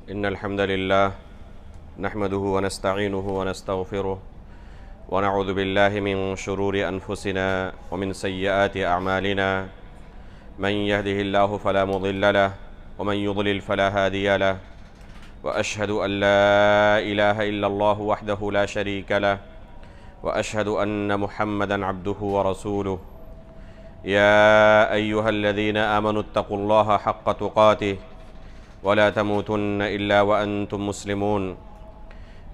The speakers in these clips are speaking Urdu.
إن الحمد لله نحمده ونستعينه ونستغفره ونعوذ بالله من شرور أنفسنا ومن سيئات أعمالنا من يهده الله فلا مضل له ومن يضلل فلا هادي له وأشهد أن لا إله إلا الله وحده لا شريك له وأشهد أن محمدًا عبده ورسوله يا أيها الذين آمنوا اتقوا الله حق تقاته ولا تموتن إلا وأنتم مسلمون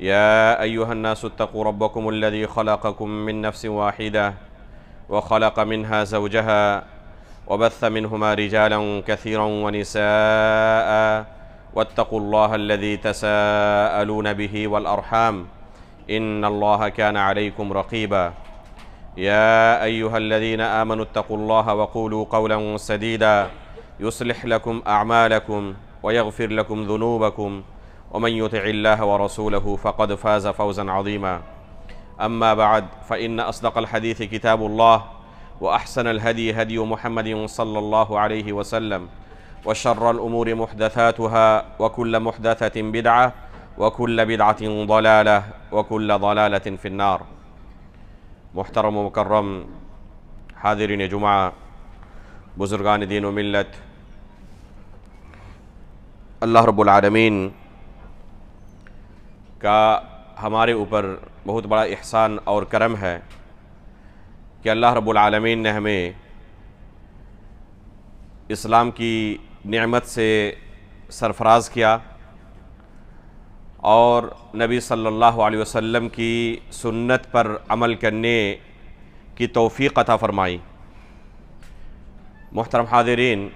يا أيها الناس اتقوا ربكم الذي خلقكم من نفس واحدة وخلق منها زوجها وبث منهما رجالا كثيرا ونساء واتقوا الله الذي تساءلون به والأرحام إن الله كان عليكم رقيبا يا أيها الذين آمنوا اتقوا الله وقولوا قولا سديدا يصلح لكم أعمالكم ويغفر لكم ذنوبكم ومن يطع الله ورسوله فقد فاز فوزا عظيما أما بعد فإن أصدق الحديث كتاب الله وأحسن الهدي هدي محمد صلى الله عليه وسلم وشر الأمور محدثاتها وكل محدثة بدعة وكل بدعة ضلالة وكل ضلالة في النار. محترم و مکرم حاضرین جمعہ، بزرگان دین و ملت، اللہ رب العالمین کا ہمارے اوپر بہت بڑا احسان اور کرم ہے کہ اللہ رب العالمین نے ہمیں اسلام کی نعمت سے سرفراز کیا اور نبی صلی اللہ علیہ وسلم کی سنت پر عمل کرنے کی توفیق عطا فرمائی۔ محترم حاضرین،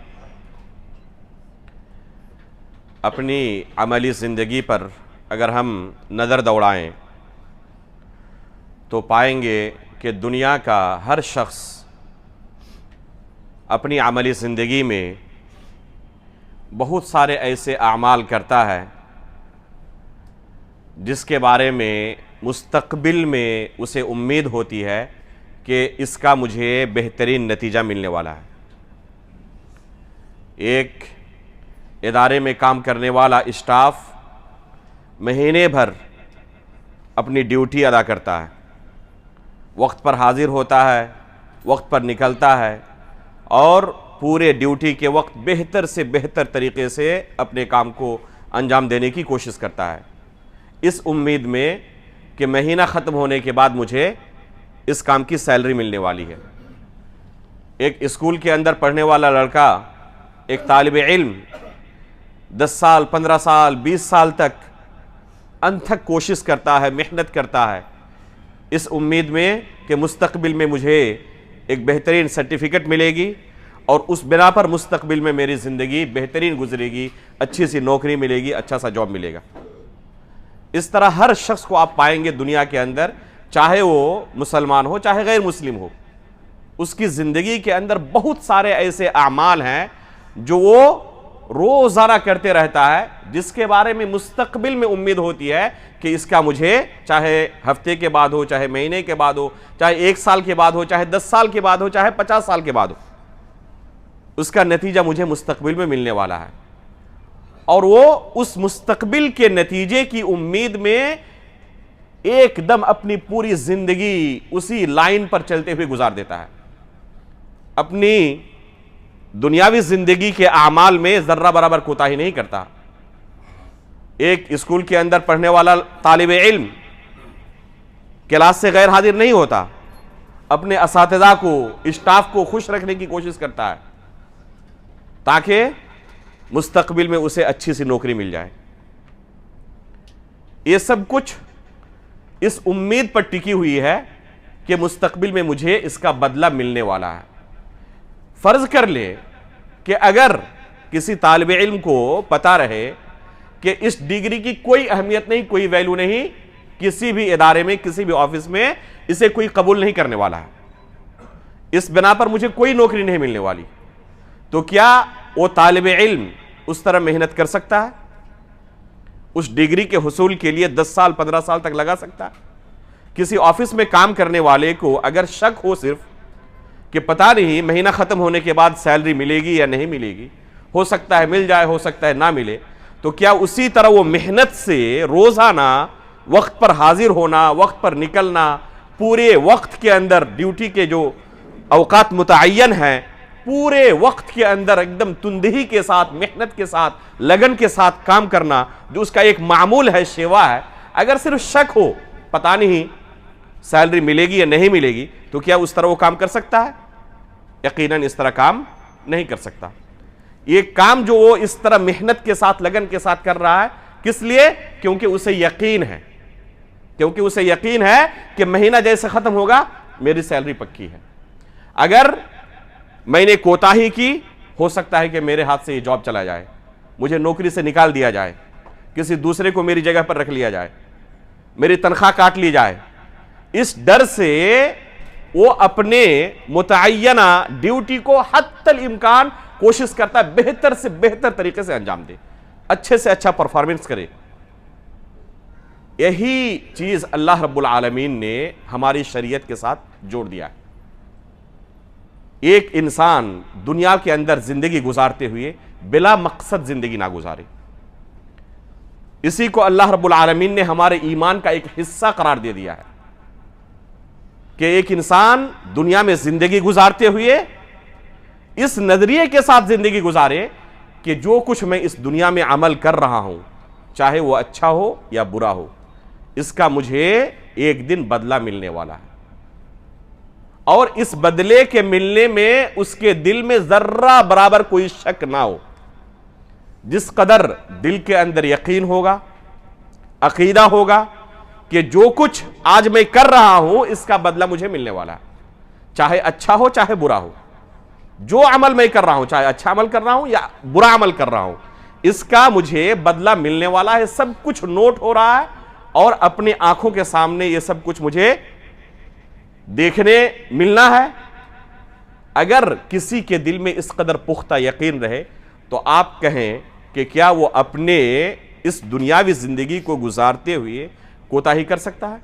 اپنی عملی زندگی پر اگر ہم نظر دوڑائیں تو پائیں گے کہ دنیا کا ہر شخص اپنی عملی زندگی میں بہت سارے ایسے اعمال کرتا ہے جس کے بارے میں مستقبل میں اسے امید ہوتی ہے کہ اس کا مجھے بہترین نتیجہ ملنے والا ہے۔ ایک ادارے میں کام کرنے والا اسٹاف مہینے بھر اپنی ڈیوٹی ادا کرتا ہے، وقت پر حاضر ہوتا ہے، وقت پر نکلتا ہے اور پورے ڈیوٹی کے وقت بہتر سے بہتر طریقے سے اپنے کام کو انجام دینے کی کوشش کرتا ہے، اس امید میں کہ مہینہ ختم ہونے کے بعد مجھے اس کام کی سیلری ملنے والی ہے۔ ایک اسکول کے اندر پڑھنے والا لڑکا، ایک طالب علم 10 سال 15 سال 20 سال تک انتھک کوشش کرتا ہے، محنت کرتا ہے، اس امید میں کہ مستقبل میں مجھے ایک بہترین سرٹیفکیٹ ملے گی اور اس بنا پر مستقبل میں میری زندگی بہترین گزرے گی، اچھی سی نوکری ملے گی، اچھا سا جاب ملے گا۔ اس طرح ہر شخص کو آپ پائیں گے دنیا کے اندر، چاہے وہ مسلمان ہو چاہے غیر مسلم ہو، اس کی زندگی کے اندر بہت سارے ایسے اعمال ہیں جو وہ روزانہ کرتے رہتا ہے، جس کے بارے میں مستقبل میں امید ہوتی ہے کہ اس کا مجھے چاہے ہفتے کے بعد ہو، چاہے مہینے کے بعد ہو، چاہے 1 سال کے بعد ہو، چاہے 10 سال کے بعد ہو، چاہے 50 سال کے بعد ہو، اس کا نتیجہ مجھے مستقبل میں ملنے والا ہے، اور وہ اس مستقبل کے نتیجے کی امید میں ایک دم اپنی پوری زندگی اسی لائن پر چلتے ہوئے گزار دیتا ہے، اپنی دنیاوی زندگی کے اعمال میں ذرہ برابر کوتاہی نہیں کرتا۔ ایک اسکول کے اندر پڑھنے والا طالب علم کلاس سے غیر حاضر نہیں ہوتا، اپنے اساتذہ کو، اسٹاف کو خوش رکھنے کی کوشش کرتا ہے تاکہ مستقبل میں اسے اچھی سی نوکری مل جائے۔ یہ سب کچھ اس امید پر ٹکی ہوئی ہے کہ مستقبل میں مجھے اس کا بدلہ ملنے والا ہے۔ فرض کر لے کہ اگر کسی طالب علم کو پتا رہے کہ اس ڈگری کی کوئی اہمیت نہیں، کوئی ویلیو نہیں، کسی بھی ادارے میں، کسی بھی آفس میں اسے کوئی قبول نہیں کرنے والا ہے، اس بنا پر مجھے کوئی نوکری نہیں ملنے والی، تو کیا وہ طالب علم اس طرح محنت کر سکتا ہے؟ اس ڈگری کے حصول کے لیے 10 سال 15 سال تک لگا سکتا ہے؟ کسی آفس میں کام کرنے والے کو اگر شک ہو صرف کہ پتہ نہیں مہینہ ختم ہونے کے بعد سیلری ملے گی یا نہیں ملے گی، ہو سکتا ہے مل جائے، ہو سکتا ہے نہ ملے، تو تو کیا اسی طرح وہ محنت سے روزانہ وقت پر حاضر ہونا، وقت پر نکلنا، پورے وقت کے اندر ڈیوٹی کے جو اوقات متعین ہیں پورے وقت کے اندر ایک دم تندہی کے ساتھ، محنت کے ساتھ، لگن کے ساتھ کام کرنا، جو اس کا ایک معمول ہے، شیوا ہے، اگر صرف شک ہو پتہ نہیں سیلری ملے گی یا نہیں ملے گی تو کیا اس طرح وہ کام کر سکتا ہے؟ یقیناً اس طرح کام نہیں کر سکتا۔ یہ کام جو وہ اس طرح محنت کے ساتھ، لگن کے ساتھ کر رہا ہے، کس لیے؟ کیونکہ اسے یقین ہے، کیونکہ اسے یقین ہے کہ مہینہ جیسے ختم ہوگا میری سیلری پکی ہے۔ اگر میں نے کوتاہی کی، ہو سکتا ہے کہ میرے ہاتھ سے یہ جاب چلا جائے، مجھے نوکری سے نکال دیا جائے، کسی دوسرے کو میری جگہ پر رکھ لیا جائے، میری تنخواہ کاٹ لی جائے۔ اس ڈر سے وہ اپنے متعینہ ڈیوٹی کو حتی الامکان کوشش کرتا ہے بہتر سے بہتر طریقے سے انجام دے، اچھے سے اچھا پرفارمنس کرے۔ یہی چیز اللہ رب العالمین نے ہماری شریعت کے ساتھ جوڑ دیا ہے۔ ایک انسان دنیا کے اندر زندگی گزارتے ہوئے بلا مقصد زندگی نہ گزارے۔ اسی کو اللہ رب العالمین نے ہمارے ایمان کا ایک حصہ قرار دے دیا ہے کہ ایک انسان دنیا میں زندگی گزارتے ہوئے اس نظریے کے ساتھ زندگی گزارے کہ جو کچھ میں اس دنیا میں عمل کر رہا ہوں، چاہے وہ اچھا ہو یا برا ہو، اس کا مجھے ایک دن بدلہ ملنے والا ہے، اور اس بدلے کے ملنے میں اس کے دل میں ذرہ برابر کوئی شک نہ ہو۔ جس قدر دل کے اندر یقین ہوگا، عقیدہ ہوگا کہ جو کچھ آج میں کر رہا ہوں اس کا بدلہ مجھے ملنے والا ہے، چاہے اچھا ہو چاہے برا ہو، جو عمل میں کر رہا ہوں، چاہے اچھا عمل کر رہا ہوں یا برا عمل کر رہا ہوں، اس کا مجھے بدلہ ملنے والا ہے، سب کچھ نوٹ ہو رہا ہے اور اپنی آنکھوں کے سامنے یہ سب کچھ مجھے دیکھنے ملنا ہے۔ اگر کسی کے دل میں اس قدر پختہ یقین رہے تو آپ کہیں کہ کیا وہ اپنے اس دنیاوی زندگی کو گزارتے ہوئے کوتاہی کر سکتا ہے؟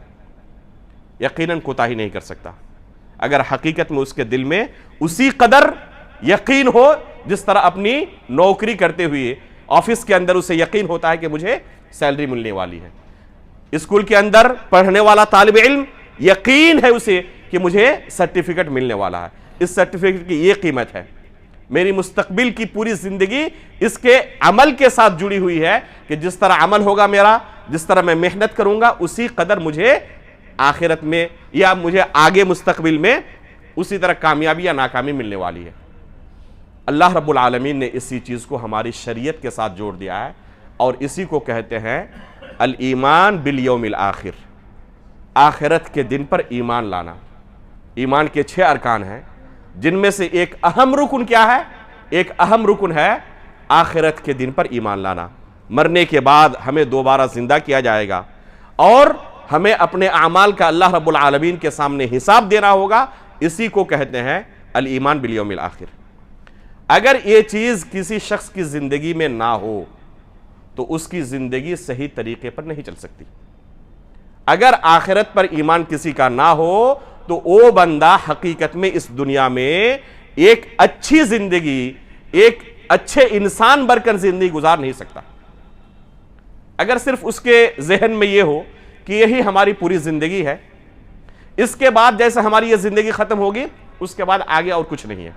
یقیناً کوتاہی نہیں کر سکتا۔ اگر حقیقت میں اس کے دل میں اسی قدر یقین ہو جس طرح اپنی نوکری کرتے ہوئے آفس کے اندر اسے یقین ہوتا ہے کہ مجھے سیلری ملنے والی ہے، اسکول کے اندر پڑھنے والا طالب علم یقین ہے اسے کہ مجھے سرٹیفکیٹ ملنے والا ہے، اس سرٹیفکیٹ کی یہ قیمت ہے، میری مستقبل کی پوری زندگی اس کے عمل کے ساتھ جڑی ہوئی ہے کہ جس طرح عمل ہوگا میرا، جس طرح میں محنت کروں گا، اسی قدر مجھے آخرت میں یا مجھے آگے مستقبل میں اسی طرح کامیابی یا ناکامی ملنے والی ہے۔ اللہ رب العالمین نے اسی چیز کو ہماری شریعت کے ساتھ جوڑ دیا ہے، اور اسی کو کہتے ہیں الایمان بالیوم الآخر، آخرت کے دن پر ایمان لانا۔ ایمان کے 6 ارکان ہیں، جن میں سے ایک اہم رکن کیا ہے؟ ایک اہم رکن ہے آخرت کے دن پر ایمان لانا۔ مرنے کے بعد ہمیں دوبارہ زندہ کیا جائے گا اور ہمیں اپنے اعمال کا اللہ رب العالمین کے سامنے حساب دینا ہوگا، اسی کو کہتے ہیں الایمان بالیوم الآخر۔ اگر یہ چیز کسی شخص کی زندگی میں نہ ہو تو اس کی زندگی صحیح طریقے پر نہیں چل سکتی۔ اگر آخرت پر ایمان کسی کا نہ ہو تو وہ بندہ حقیقت میں اس دنیا میں ایک اچھی زندگی، ایک اچھے انسان بن کر زندگی گزار نہیں سکتا۔ اگر صرف اس کے ذہن میں یہ ہو کہ یہی ہماری پوری زندگی ہے، اس کے بعد جیسے ہماری یہ زندگی ختم ہوگی اس کے بعد آگے اور کچھ نہیں ہے،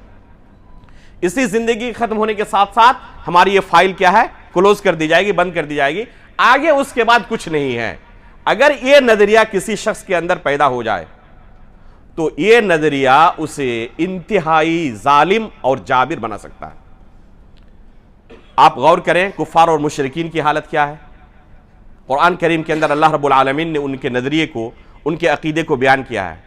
اسی زندگی ختم ہونے کے ساتھ ساتھ ہماری یہ فائل کیا ہے؟ کلوز کر دی جائے گی، بند کر دی جائے گی، آگے اس کے بعد کچھ نہیں ہے۔ اگر یہ نظریہ کسی شخص کے اندر پیدا ہو جائے تو یہ نظریہ اسے انتہائی ظالم اور جابر بنا سکتا ہے۔ آپ غور کریں کفار اور مشرکین کی حالت کیا ہے۔ قرآن کریم کے اندر اللہ رب العالمین نے ان کے نظریے کو، ان کے عقیدے کو بیان کیا ہے۔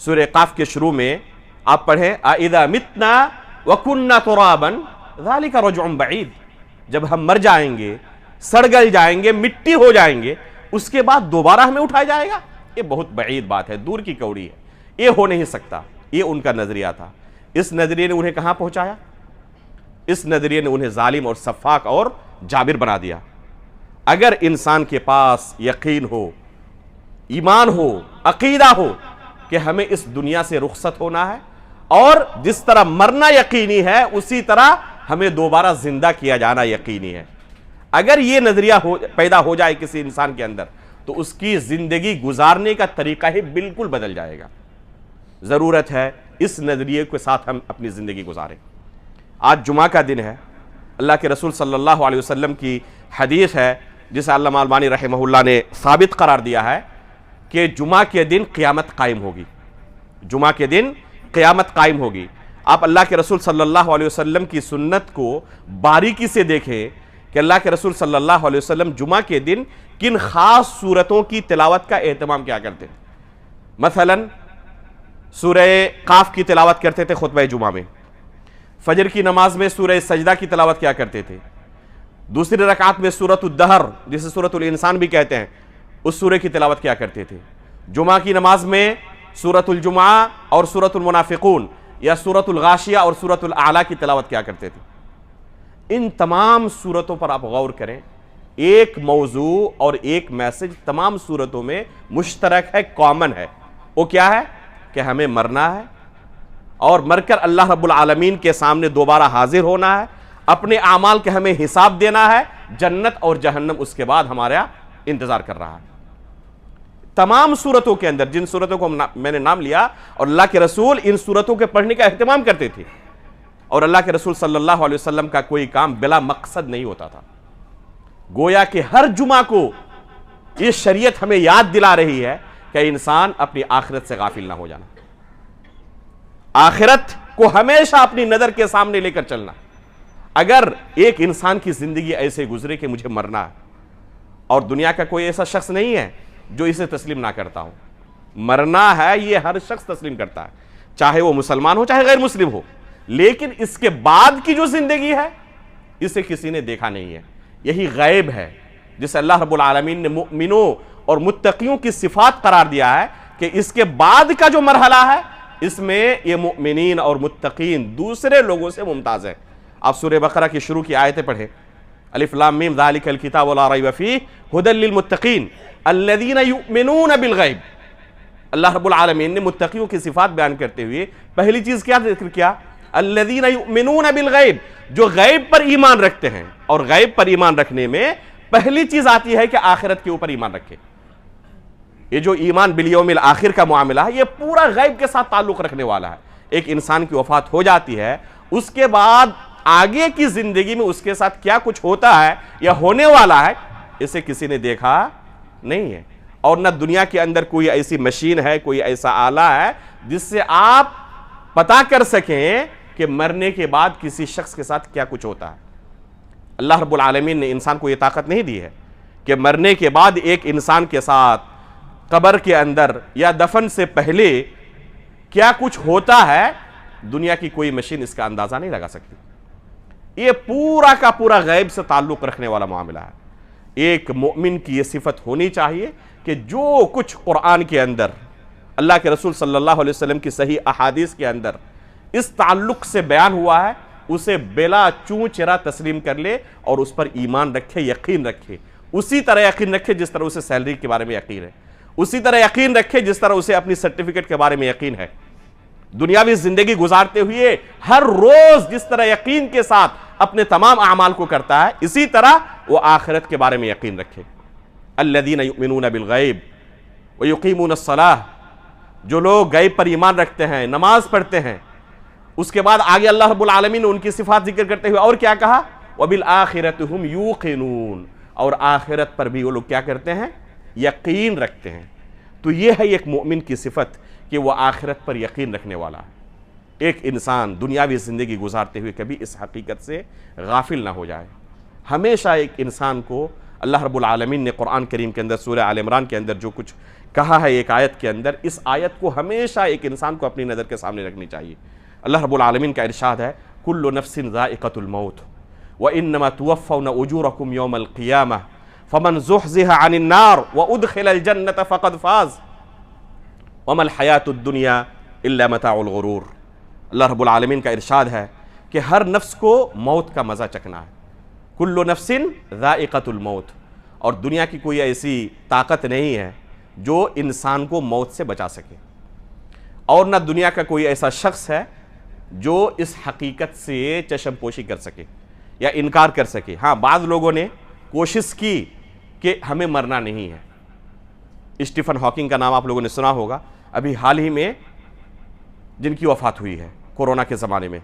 سورہ قاف کے شروع میں آپ پڑھیں اَإِذَا مِتْنَا وَكُنَّا تُرَابًا ذَلِكَ رَجْعٌ بَعِيدٌ، جب ہم مر جائیں گے، سڑ گل جائیں گے، مٹی ہو جائیں گے، اس کے بعد دوبارہ ہمیں اٹھایا جائے گا، یہ بہت بعید بات ہے، دور کی کوڑی ہے، یہ ہو نہیں سکتا۔ یہ ان کا نظریہ تھا۔ اس نظریے نے انہیں کہاں پہنچایا؟ اس نظریے نے انہیں ظالم اور سفاک اور جابر بنا دیا۔ اگر انسان کے پاس یقین ہو، ایمان ہو، عقیدہ ہو کہ ہمیں اس دنیا سے رخصت ہونا ہے اور جس طرح مرنا یقینی ہے اسی طرح ہمیں دوبارہ زندہ کیا جانا یقینی ہے، اگر یہ نظریہ پیدا ہو جائے کسی انسان کے اندر تو اس کی زندگی گزارنے کا طریقہ ہی بالکل بدل جائے گا۔ ضرورت ہے اس نظریے کے ساتھ ہم اپنی زندگی گزاریں۔ آج جمعہ کا دن ہے، اللہ کے رسول صلی اللہ علیہ وسلم کی حدیث ہے جسے علامہ البانی رحمہ اللہ نے ثابت قرار دیا ہے کہ جمعہ کے دن قیامت قائم ہوگی، جمعہ کے دن قیامت قائم ہوگی۔ آپ اللہ کے رسول صلی اللہ علیہ وسلم کی سنت کو باریکی سے دیکھیں کہ اللہ کے رسول صلی اللہ علیہ وسلم جمعہ کے دن کن خاص سورتوں کی تلاوت کا اہتمام کیا کرتے ہیں۔ مثلا سورہ قاف کی تلاوت کرتے تھے خطبہ جمعہ میں، فجر کی نماز میں سورہ سجدہ کی تلاوت کیا کرتے تھے، دوسری رکعت میں سورۃ الدہر جسے سورۃ الانسان بھی کہتے ہیں اس سورہ کی تلاوت کیا کرتے تھے، جمعہ کی نماز میں سورۃ الجمعہ اور سورۃ المنافقون یا سورۃ الغاشیہ اور سورۃ الاعلیٰ کی تلاوت کیا کرتے تھے۔ ان تمام سورتوں پر آپ غور کریں، ایک موضوع اور ایک میسج تمام سورتوں میں مشترک ہے، کامن ہے۔ وہ کیا ہے کہ ہمیں مرنا ہے اور مر کر اللہ رب العالمین کے سامنے دوبارہ حاضر ہونا ہے، اپنے اعمال کے ہمیں حساب دینا ہے، جنت اور جہنم اس کے بعد ہمارا انتظار کر رہا ہے۔ تمام سورتوں کے اندر جن سورتوں کو میں نے نام لیا، اور اللہ کے رسول ان سورتوں کے پڑھنے کا اہتمام کرتے تھے، اور اللہ کے رسول صلی اللہ علیہ وسلم کا کوئی کام بلا مقصد نہیں ہوتا تھا۔ گویا کہ ہر جمعہ کو یہ شریعت ہمیں یاد دلا رہی ہے کہ انسان اپنی آخرت سے غافل نہ ہو جانا، آخرت کو ہمیشہ اپنی نظر کے سامنے لے کر چلنا۔ اگر ایک انسان کی زندگی ایسے گزرے کہ مجھے مرنا ہے، اور دنیا کا کوئی ایسا شخص نہیں ہے جو اسے تسلیم نہ کرتا ہو، مرنا ہے یہ ہر شخص تسلیم کرتا ہے، چاہے وہ مسلمان ہو چاہے غیر مسلم ہو، لیکن اس کے بعد کی جو زندگی ہے اسے کسی نے دیکھا نہیں ہے۔ یہی غیب ہے جسے اللہ رب العالمین نے مؤمنوں اور متقیوں کی صفات قرار دیا ہے کہ اس کے بعد کا جو مرحلہ ہے اس میں یہ مؤمنین اور متقین دوسرے لوگوں سے ممتاز ہے۔ آپ سورہ بقرہ کی شروع کی آیتیں پڑھیں، الف لام میم ذالک الکتاب لا ریب فیہ ھدی للمتقین الذین یؤمنون بالغیب۔ اللہ رب العالمین نے متقیوں کی صفات بیان کرتے ہوئے پہلی چیز کیا ذکر کیا؟ الذین یؤمنون بالغیب، جو غیب پر ایمان رکھتے ہیں، اور غیب پر ایمان رکھنے میں پہلی چیز آتی ہے کہ آخرت کے اوپر ایمان رکھے۔ یہ جو ایمان بالیوم الآخر کا معاملہ ہے یہ پورا غیب کے ساتھ تعلق رکھنے والا ہے۔ ایک انسان کی وفات ہو جاتی ہے، اس کے بعد آگے کی زندگی میں اس کے ساتھ کیا کچھ ہوتا ہے یا ہونے والا ہے اسے کسی نے دیکھا نہیں ہے، اور نہ دنیا کے اندر کوئی ایسی مشین ہے، کوئی ایسا آلہ ہے جس سے آپ پتا کر سکیں کہ مرنے کے بعد کسی شخص کے ساتھ کیا کچھ ہوتا ہے۔ اللہ رب العالمین نے انسان کو یہ طاقت نہیں دی ہے کہ مرنے کے بعد ایک انسان کے ساتھ قبر کے اندر یا دفن سے پہلے کیا کچھ ہوتا ہے، دنیا کی کوئی مشین اس کا اندازہ نہیں لگا سکتی۔ یہ پورا کا پورا غیب سے تعلق رکھنے والا معاملہ ہے۔ ایک مومن کی یہ صفت ہونی چاہیے کہ جو کچھ قرآن کے اندر، اللہ کے رسول صلی اللہ علیہ وسلم کی صحیح احادیث کے اندر اس تعلق سے بیان ہوا ہے اسے بلا چوں چرا تسلیم کر لے اور اس پر ایمان رکھے، یقین رکھے، اسی طرح یقین رکھے جس طرح اسے سیلری کے بارے میں یقین ہے، اسی طرح یقین رکھے جس طرح اسے اپنی سرٹیفکیٹ کے بارے میں یقین ہے۔ دنیاوی زندگی گزارتے ہوئے ہر روز جس طرح یقین کے ساتھ اپنے تمام اعمال کو کرتا ہے، اسی طرح وہ آخرت کے بارے میں یقین رکھے۔ الذین یؤمنون بالغیب ویقیمون الصلاۃ، جو لوگ غیب پر ایمان رکھتے ہیں، نماز پڑھتے ہیں، اس کے بعد آگے اللہ رب العالمین نے ان کی صفات ذکر کرتے ہوئے اور کیا کہا؟ وَبِالْآخِرَةِ هُمْ يُوقِنُونَ، اور آخرت پر بھی وہ لوگ کیا کرتے ہیں؟ یقین رکھتے ہیں۔ تو یہ ہے ایک مومن کی صفت کہ وہ آخرت پر یقین رکھنے والا ہے۔ ایک انسان دنیاوی زندگی گزارتے ہوئے کبھی اس حقیقت سے غافل نہ ہو جائے۔ ہمیشہ ایک انسان کو اللہ رب العالمین نے قرآن کریم کے اندر سورہ آل عمران کے اندر جو کچھ کہا ہے ایک آیت کے اندر، اس آیت کو ہمیشہ ایک انسان کو اپنی نظر کے سامنے رکھنی چاہیے۔ اللہ رب العالمین کا ارشاد ہے کل نفس ذائقۃ الموت وانما توفون اجورکم یوم القیامہ فمن زحزح عن النار وادخل الجنۃ فقد فاز وما الحیاۃ الدنیا الا متاع الغرور۔ اللہ رب العالمین کا ارشاد ہے کہ ہر نفس کو موت کا مزہ چکھنا ہے، کل نفس ذائقۃ الموت، اور دنیا کی کوئی ایسی طاقت نہیں ہے جو انسان کو موت سے بچا سکے، اور نہ دنیا کا کوئی ایسا شخص ہے جو اس حقیقت سے چشم پوشی کر سکے یا انکار کر سکے۔ ہاں، بعض لوگوں نے کوشش کی کہ ہمیں مرنا نہیں ہے. اسٹیفن ہاکنگ کا نام آپ لوگوں نے سنا ہوگا, ابھی حال ہی میں جن کی وفات ہوئی ہے کورونا کے زمانے میں.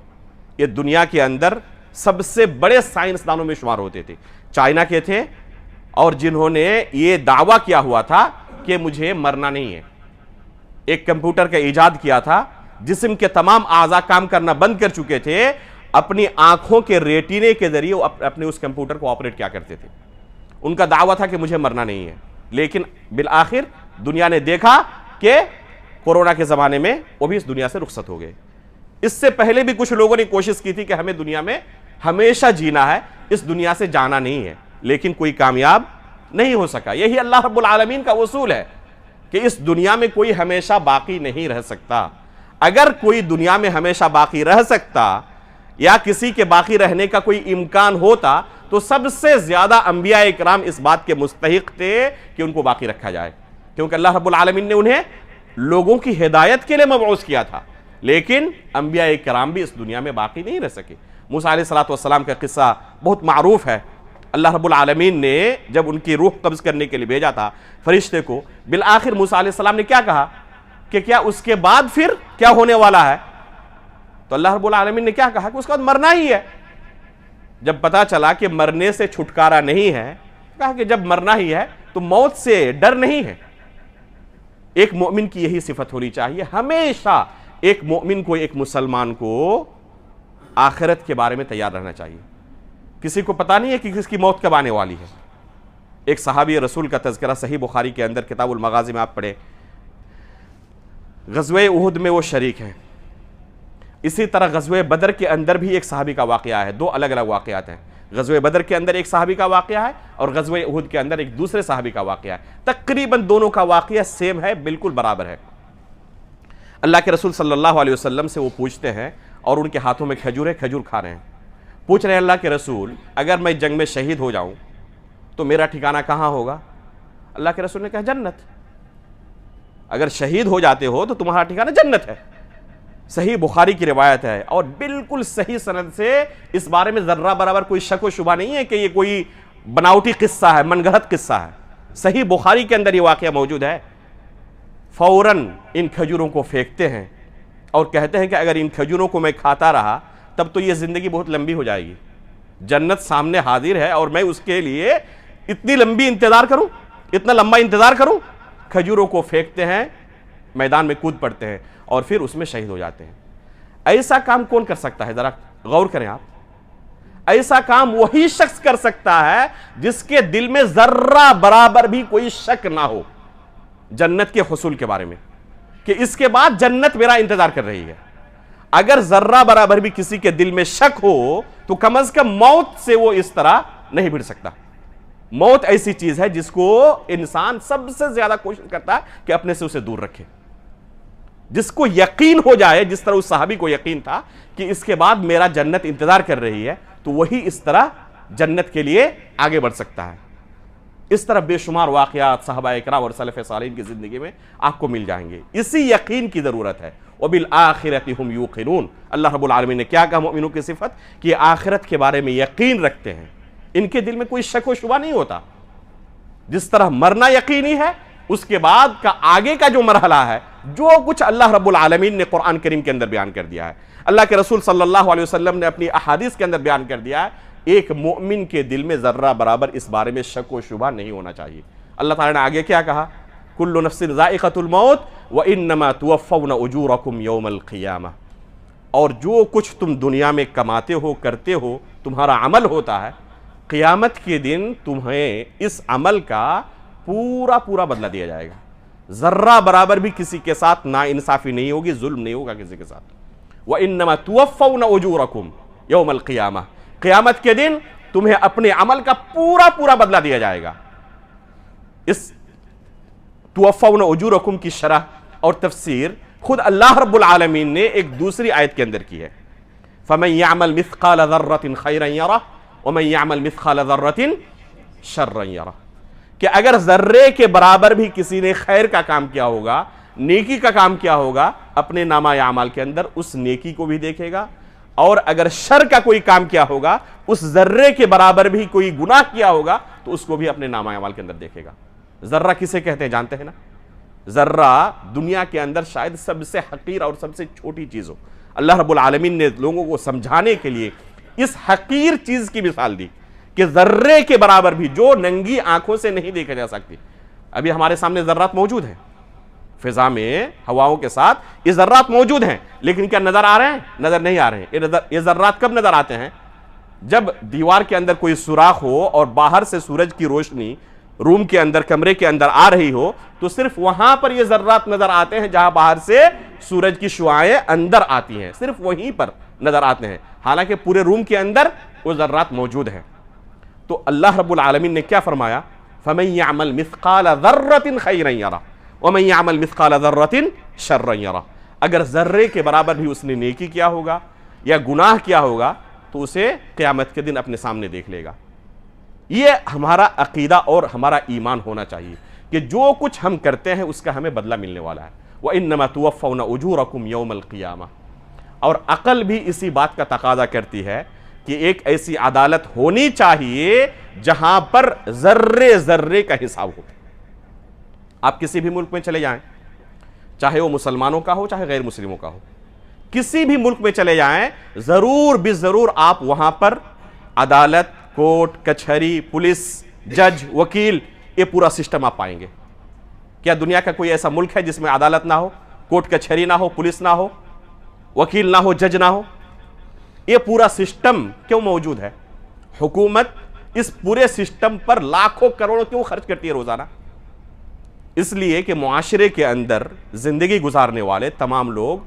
یہ دنیا کے اندر سب سے بڑے سائنسدانوں میں شمار ہوتے تھے, چائنا کے تھے, اور جنہوں نے یہ دعویٰ کیا ہوا تھا کہ مجھے مرنا نہیں ہے. ایک کمپیوٹر کا ایجاد کیا تھا, جسم کے تمام اعضاء کام کرنا بند کر چکے تھے, اپنی آنکھوں کے ریٹینے کے ذریعے اپنے اس کمپیوٹر کو آپریٹ کیا کرتے تھے. ان کا دعویٰ تھا کہ مجھے مرنا نہیں ہے, لیکن بالآخر دنیا نے دیکھا کہ کورونا کے زمانے میں وہ بھی اس دنیا سے رخصت ہو گئے. اس سے پہلے بھی کچھ لوگوں نے کوشش کی تھی کہ ہمیں دنیا میں ہمیشہ جینا ہے, اس دنیا سے جانا نہیں ہے, لیکن کوئی کامیاب نہیں ہو سکا. یہی اللہ رب العالمین کا اصول ہے کہ اس دنیا میں کوئی ہمیشہ باقی نہیں رہ سکتا. اگر کوئی دنیا میں ہمیشہ باقی رہ سکتا یا کسی کے باقی رہنے کا کوئی امکان ہوتا تو سب سے زیادہ انبیاء اکرام اس بات کے مستحق تھے کہ ان کو باقی رکھا جائے, کیونکہ اللہ رب العالمین نے انہیں لوگوں کی ہدایت کے لیے مبعوث کیا تھا. لیکن انبیاء اکرام بھی اس دنیا میں باقی نہیں رہ سکے. موسیٰ علیہ السلام کا قصہ بہت معروف ہے. اللہ رب العالمین نے جب ان کی روح قبض کرنے کے لیے بھیجا تھا فرشتے کو, بالآخر موسیٰ علیہ السلام نے کیا کہا کہ کیا اس کے بعد پھر کیا ہونے والا ہے؟ تو اللہ رب العالمین نے کیا کہا کہ اس کے بعد مرنا ہی ہے. جب پتا چلا کہ مرنے سے چھٹکارا نہیں ہے, کہا کہ جب مرنا ہی ہے تو موت سے ڈر نہیں ہے. ایک مومن کی یہی صفت ہونی چاہیے, ہمیشہ ایک مومن کو, ایک مسلمان کو آخرت کے بارے میں تیار رہنا چاہیے. کسی کو پتا نہیں ہے کہ کس کی موت کب آنے والی ہے. ایک صحابی رسول کا تذکرہ صحیح بخاری کے اندر کتاب المغازی میں آپ پڑھیں, غزوہ احد میں وہ شریک ہیں. اسی طرح غزوہ بدر کے اندر بھی ایک صحابی کا واقعہ ہے. دو الگ الگ واقعات ہیں. غزوہ بدر کے اندر ایک صحابی کا واقعہ ہے اور غزوہ احد کے اندر ایک دوسرے صحابی کا واقعہ ہے. تقریباً دونوں کا واقعہ سیم ہے, بالکل برابر ہے. اللہ کے رسول صلی اللہ علیہ وسلم سے وہ پوچھتے ہیں اور ان کے ہاتھوں میں کھجور ہے, کھجور کھا رہے ہیں. پوچھ رہے ہیں اللہ کے رسول اگر میں جنگ میں شہید ہو جاؤں تو میرا ٹھکانہ کہاں ہوگا؟ اللہ کے رسول نے کہا جنت. اگر شہید ہو جاتے ہو تو تمہارا ٹھکانہ جنت ہے. صحیح بخاری کی روایت ہے اور بالکل صحیح سند سے, اس بارے میں ذرہ برابر کوئی شک و شبہ نہیں ہے کہ یہ کوئی بناوٹی قصہ ہے, من گھڑت قصہ ہے. صحیح بخاری کے اندر یہ واقعہ موجود ہے. فوراً ان کھجوروں کو پھینکتے ہیں اور کہتے ہیں کہ اگر ان کھجوروں کو میں کھاتا رہا تب تو یہ زندگی بہت لمبی ہو جائے گی. جنت سامنے حاضر ہے اور میں اس کے لیے اتنی لمبی انتظار کروں, اتنا لمبا انتظار کروں. کھجوروں کو پھینکتے ہیں, میدان میں کود پڑتے ہیں اور پھر اس میں شہید ہو جاتے ہیں. ایسا کام کون کر سکتا ہے؟ ذرا غور کریں آپ. ایسا کام وہی شخص کر سکتا ہے جس کے دل میں ذرہ برابر بھی کوئی شک نہ ہو جنت کے حصول کے بارے میں, کہ اس کے بعد جنت میرا انتظار کر رہی ہے. اگر ذرہ برابر بھی کسی کے دل میں شک ہو تو کم از کم موت سے وہ اس طرح نہیں بھڑ سکتا. موت ایسی چیز ہے جس کو انسان سب سے زیادہ کوشش کرتا ہے کہ اپنے سے اسے دور رکھے. جس کو یقین ہو جائے, جس طرح اس صحابی کو یقین تھا کہ اس کے بعد میرا جنت انتظار کر رہی ہے, تو وہی اس طرح جنت کے لیے آگے بڑھ سکتا ہے. اس طرح بے شمار واقعات صحابہ اکرام اور سلف صالحین کی زندگی میں آپ کو مل جائیں گے. اسی یقین کی ضرورت ہے. وَبِالْآخِرَةِ هُمْ يُوقِنُونَ. اللہ رب العالمین نے کیا کہا مومنوں کی صفت؟ کہ آخرت کے بارے میں یقین رکھتے ہیں, ان کے دل میں کوئی شک و شبہ نہیں ہوتا. جس طرح مرنا یقینی ہے, اس کے بعد کا آگے کا جو مرحلہ ہے, جو کچھ اللہ رب العالمین نے قرآن کریم کے اندر بیان کر دیا ہے, اللہ کے رسول صلی اللہ علیہ وسلم نے اپنی احادیث کے اندر بیان کر دیا ہے, ایک مومن کے دل میں ذرہ برابر اس بارے میں شک و شبہ نہیں ہونا چاہیے. اللہ تعالیٰ نے آگے کیا کہا؟ کل نفس ذائقۃ الموت وانما توفون اجورکم یوم القیامہ. اور جو کچھ تم دنیا میں کماتے ہو, کرتے ہو, تمہارا عمل ہوتا ہے, قیامت کے دن تمہیں اس عمل کا پورا پورا بدلہ دیا جائے گا. ذرہ برابر بھی کسی کے ساتھ ناانصافی نہیں ہوگی, ظلم نہیں ہوگا کسی کے ساتھ. وانما توفون اجورکم یوم القیامہ. قیامت کے دن تمہیں اپنے عمل کا پورا پورا بدلہ دیا جائے گا. اس توفون اجورکم کی شرح اور تفسیر خود اللہ رب العالمین نے ایک دوسری آیت کے اندر کی ہے. فمن يعمل مثقال ذرة خيرا يره ومن يعمل مثقال ذرة شرا يره. کہ اگر ذرے کے برابر بھی کسی نے خیر کا کام کیا ہوگا, نیکی کا کام کیا ہوگا, اپنے نامہ اعمال کے اندر اس نیکی کو بھی دیکھے گا اور اگر شر کا کوئی کام کیا ہوگا، اس ذرے کے برابر بھی کوئی گناہ کیا ہوگا تو اس کو بھی اپنے نامہ اعمال کے اندر دیکھے گا۔ ذرہ کسے کہتے ہیں جانتے ہیں نا؟ ذرہ دنیا کے اندر شاید سب سے حقیر اور سب سے چھوٹی چیز ہو۔ اللہ رب العالمین نے لوگوں کو سمجھانے کے لیے اس حقیر چیز کی مثال دی کہ ذرے کے برابر بھی، جو ننگی آنکھوں سے نہیں دیکھا جا سکتی۔ ابھی ہمارے سامنے ذرات موجود ہیں، فضا میں ہواؤں کے ساتھ یہ ذرات موجود ہیں، لیکن کیا نظر آ رہے ہیں؟ نظر نہیں آ رہے ہیں۔ یہ ذرات کب نظر آتے ہیں؟ جب دیوار کے اندر کوئی سوراخ ہو اور باہر سے سورج کی روشنی روم کے اندر، کمرے کے اندر آ رہی ہو، تو صرف وہاں پر یہ ذرات نظر آتے ہیں جہاں باہر سے سورج کی شعاعیں اندر آتی ہیں، صرف وہیں پر نظر آتے ہیں، حالانکہ پورے روم کے اندر وہ ذرات موجود ہیں۔ تو اللہ رب العالمین نے کیا فرمایا؟ فَمَن يَعْمَلْ مِثْقَالَ ذَرَّةٍ خَيْرًا يَرَهُ وَمَن يَعْمَلْ مِثْقَالَ ذَرَّةٍ شَرًّا يَرَهُ۔ اگر ذرے کے برابر بھی اس نے نیکی کیا ہوگا یا گناہ کیا ہوگا تو اسے قیامت کے دن اپنے سامنے دیکھ لے گا۔ یہ ہمارا عقیدہ اور ہمارا ایمان ہونا چاہیے کہ جو کچھ ہم کرتے ہیں اس کا ہمیں بدلہ ملنے والا ہے۔ وَإِنَّمَا تُوَفَّوْنَ أُجُورَكُمْ يَوْمَ الْقِيَامَةِ۔ اور عقل بھی اسی بات کا تقاضا کرتی ہے کہ ایک ایسی عدالت ہونی چاہیے جہاں پر ذرے ذرے کا حساب ہو۔ آپ کسی بھی ملک میں چلے جائیں، چاہے وہ مسلمانوں کا ہو چاہے غیر مسلموں کا ہو، کسی بھی ملک میں چلے جائیں، ضرور بضرور آپ وہاں پر عدالت، کورٹ، کچہری، پولیس، جج، وکیل، یہ پورا سسٹم آپ پائیں گے۔ کیا دنیا کا کوئی ایسا ملک ہے جس میں عدالت نہ ہو، کورٹ کچہری نہ ہو، پولیس نہ ہو، وکیل نہ ہو، جج نہ ہو؟ یہ پورا سسٹم کیوں موجود ہے؟ حکومت اس پورے سسٹم پر لاکھوں کروڑوں کیوں خرچ کرتی ہے روزانہ؟ اس لیے کہ معاشرے کے اندر زندگی گزارنے والے تمام لوگ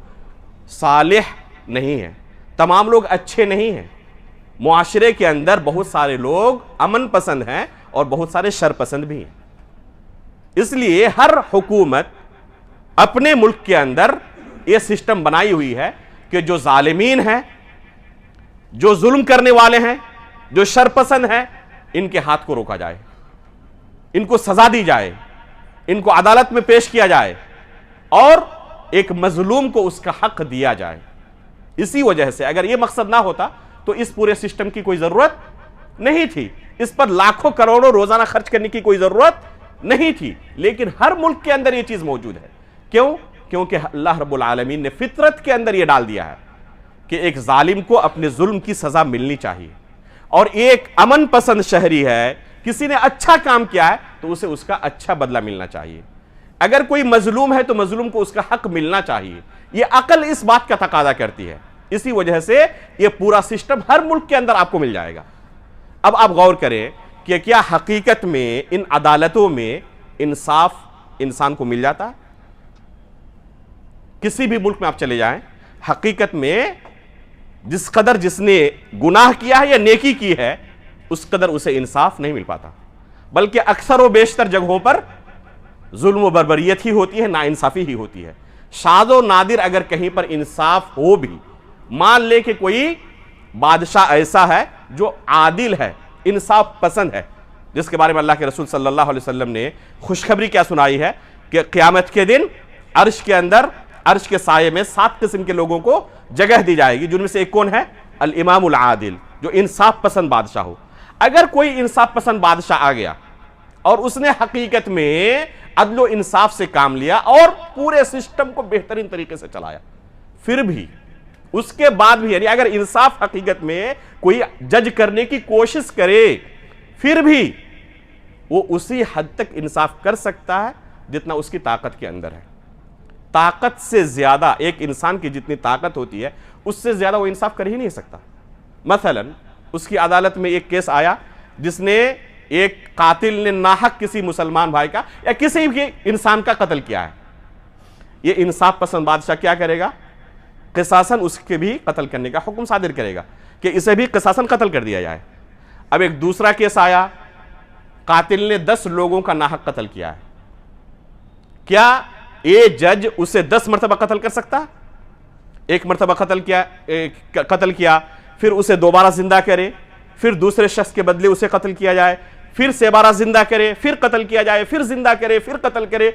صالح نہیں ہیں، تمام لوگ اچھے نہیں ہیں۔ معاشرے کے اندر بہت سارے لوگ امن پسند ہیں اور بہت سارے شر پسند بھی ہیں۔ اس لیے ہر حکومت اپنے ملک کے اندر یہ سسٹم بنائی ہوئی ہے کہ جو ظالمین ہیں، جو ظلم کرنے والے ہیں، جو شر پسند ہیں، ان کے ہاتھ کو روکا جائے، ان کو سزا دی جائے، ان کو عدالت میں پیش کیا جائے اور ایک مظلوم کو اس کا حق دیا جائے۔ اسی وجہ سے اگر یہ مقصد نہ ہوتا تو اس پورے سسٹم کی کوئی ضرورت نہیں تھی، اس پر لاکھوں کروڑوں روزانہ خرچ کرنے کی کوئی ضرورت نہیں تھی۔ لیکن ہر ملک کے اندر یہ چیز موجود ہے۔ کیوں؟ کیونکہ اللہ رب العالمین نے فطرت کے اندر یہ ڈال دیا ہے کہ ایک ظالم کو اپنے ظلم کی سزا ملنی چاہیے، اور ایک امن پسند شہری ہے، کسی نے اچھا کام کیا ہے تو اسے اس کا اچھا بدلہ ملنا چاہیے۔ اگر کوئی مظلوم ہے تو مظلوم کو اس کا حق ملنا چاہیے۔ یہ عقل اس بات کا تقاضا کرتی ہے، اسی وجہ سے یہ پورا سسٹم ہر ملک کے اندر آپ کو مل جائے گا۔ اب آپ غور کریں کہ کیا حقیقت میں ان عدالتوں میں انصاف انسان کو مل جاتا ہے؟ کسی بھی ملک میں آپ چلے جائیں، حقیقت میں جس قدر جس نے گناہ کیا ہے یا نیکی کی ہے اس قدر اسے انصاف نہیں مل پاتا، بلکہ اکثر و بیشتر جگہوں پر ظلم و بربریت ہی ہوتی ہے، ناانصافی ہی ہوتی ہے۔ شاذ و نادر اگر کہیں پر انصاف ہو بھی، مان لے کہ کوئی بادشاہ ایسا ہے جو عادل ہے، انصاف پسند ہے، جس کے بارے میں اللہ کے رسول صلی اللہ علیہ وسلم نے خوشخبری کیا سنائی ہے کہ قیامت کے دن عرش کے اندر، عرش کے سائے میں 7 قسم کے لوگوں کو جگہ دی جائے گی، جن میں سے ایک کون ہے؟ الامام العادل، جو انصاف پسند بادشاہ ہو۔ اگر کوئی انصاف پسند بادشاہ آ گیا اور اس نے حقیقت میں عدل و انصاف سے کام لیا اور پورے سسٹم کو بہترین طریقے سے چلایا، پھر بھی اس کے بعد بھی، یعنی اگر انصاف حقیقت میں کوئی جج کرنے کی کوشش کرے، پھر بھی وہ اسی حد تک انصاف کر سکتا ہے جتنا اس کی طاقت کے اندر ہے۔ طاقت سے زیادہ، ایک انسان کی جتنی طاقت ہوتی ہے اس سے زیادہ وہ انصاف کر ہی نہیں سکتا۔ مثلا اس کی عدالت میں ایک کیس آیا جس نے، ایک قاتل نے ناحق کسی مسلمان بھائی کا یا کسی بھی انسان کا قتل کیا ہے، یہ انصاف پسند بادشاہ کیا کرے گا؟ قصاصاً اس کے بھی قتل کرنے کا حکم صادر کرے گا کہ اسے بھی قصاصاً قتل کر دیا جائے۔ اب ایک دوسرا کیس آیا، قاتل نے 10 لوگوں کا ناحق قتل کیا ہے، کیا یہ جج اسے 10 مرتبہ قتل کر سکتا؟ ایک مرتبہ قتل کیا پھر اسے دوبارہ زندہ کرے، پھر دوسرے شخص کے بدلے اسے قتل کیا جائے، پھر سے بارہ زندہ کرے، پھر قتل کیا جائے، پھر زندہ کرے، پھر قتل کرے؟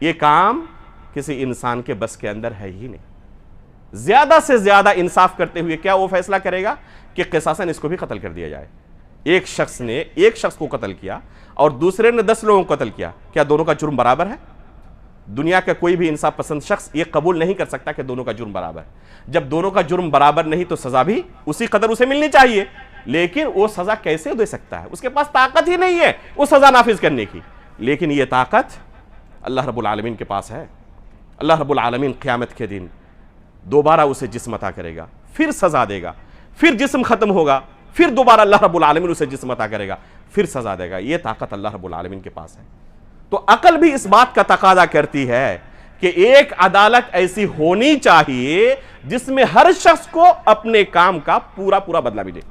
یہ کام کسی انسان کے بس کے اندر ہے ہی نہیں۔ زیادہ سے زیادہ انصاف کرتے ہوئے کیا وہ فیصلہ کرے گا کہ قصاصاً اس کو بھی قتل کر دیا جائے. ایک شخص نے ایک شخص کو قتل کیا اور دوسرے نے 10 لوگوں کو قتل کیا, کیا دونوں کا جرم برابر ہے؟ دنیا کا کوئی بھی انصاف پسند شخص یہ قبول نہیں کر سکتا کہ دونوں کا جرم برابر ہے. جب دونوں کا جرم برابر نہیں تو سزا بھی اسی قدر اسے ملنی چاہیے, لیکن وہ سزا کیسے دے سکتا ہے؟ اس کے پاس طاقت ہی نہیں ہے وہ سزا نافذ کرنے کی. لیکن یہ طاقت اللہ رب العالمین کے پاس ہے. اللہ رب العالمین قیامت کے دن دوبارہ اسے جسم عطا کرے گا, پھر سزا دے گا, پھر جسم ختم ہوگا, پھر دوبارہ اللہ رب العالمین اسے جسم عطا کرے گا, پھر سزا دے گا. یہ طاقت اللہ رب العالمین کے پاس ہے. تو عقل بھی اس بات کا تقاضا کرتی ہے کہ ایک عدالت ایسی ہونی چاہیے جس میں ہر شخص کو اپنے کام کا پورا پورا بدلہ ملے.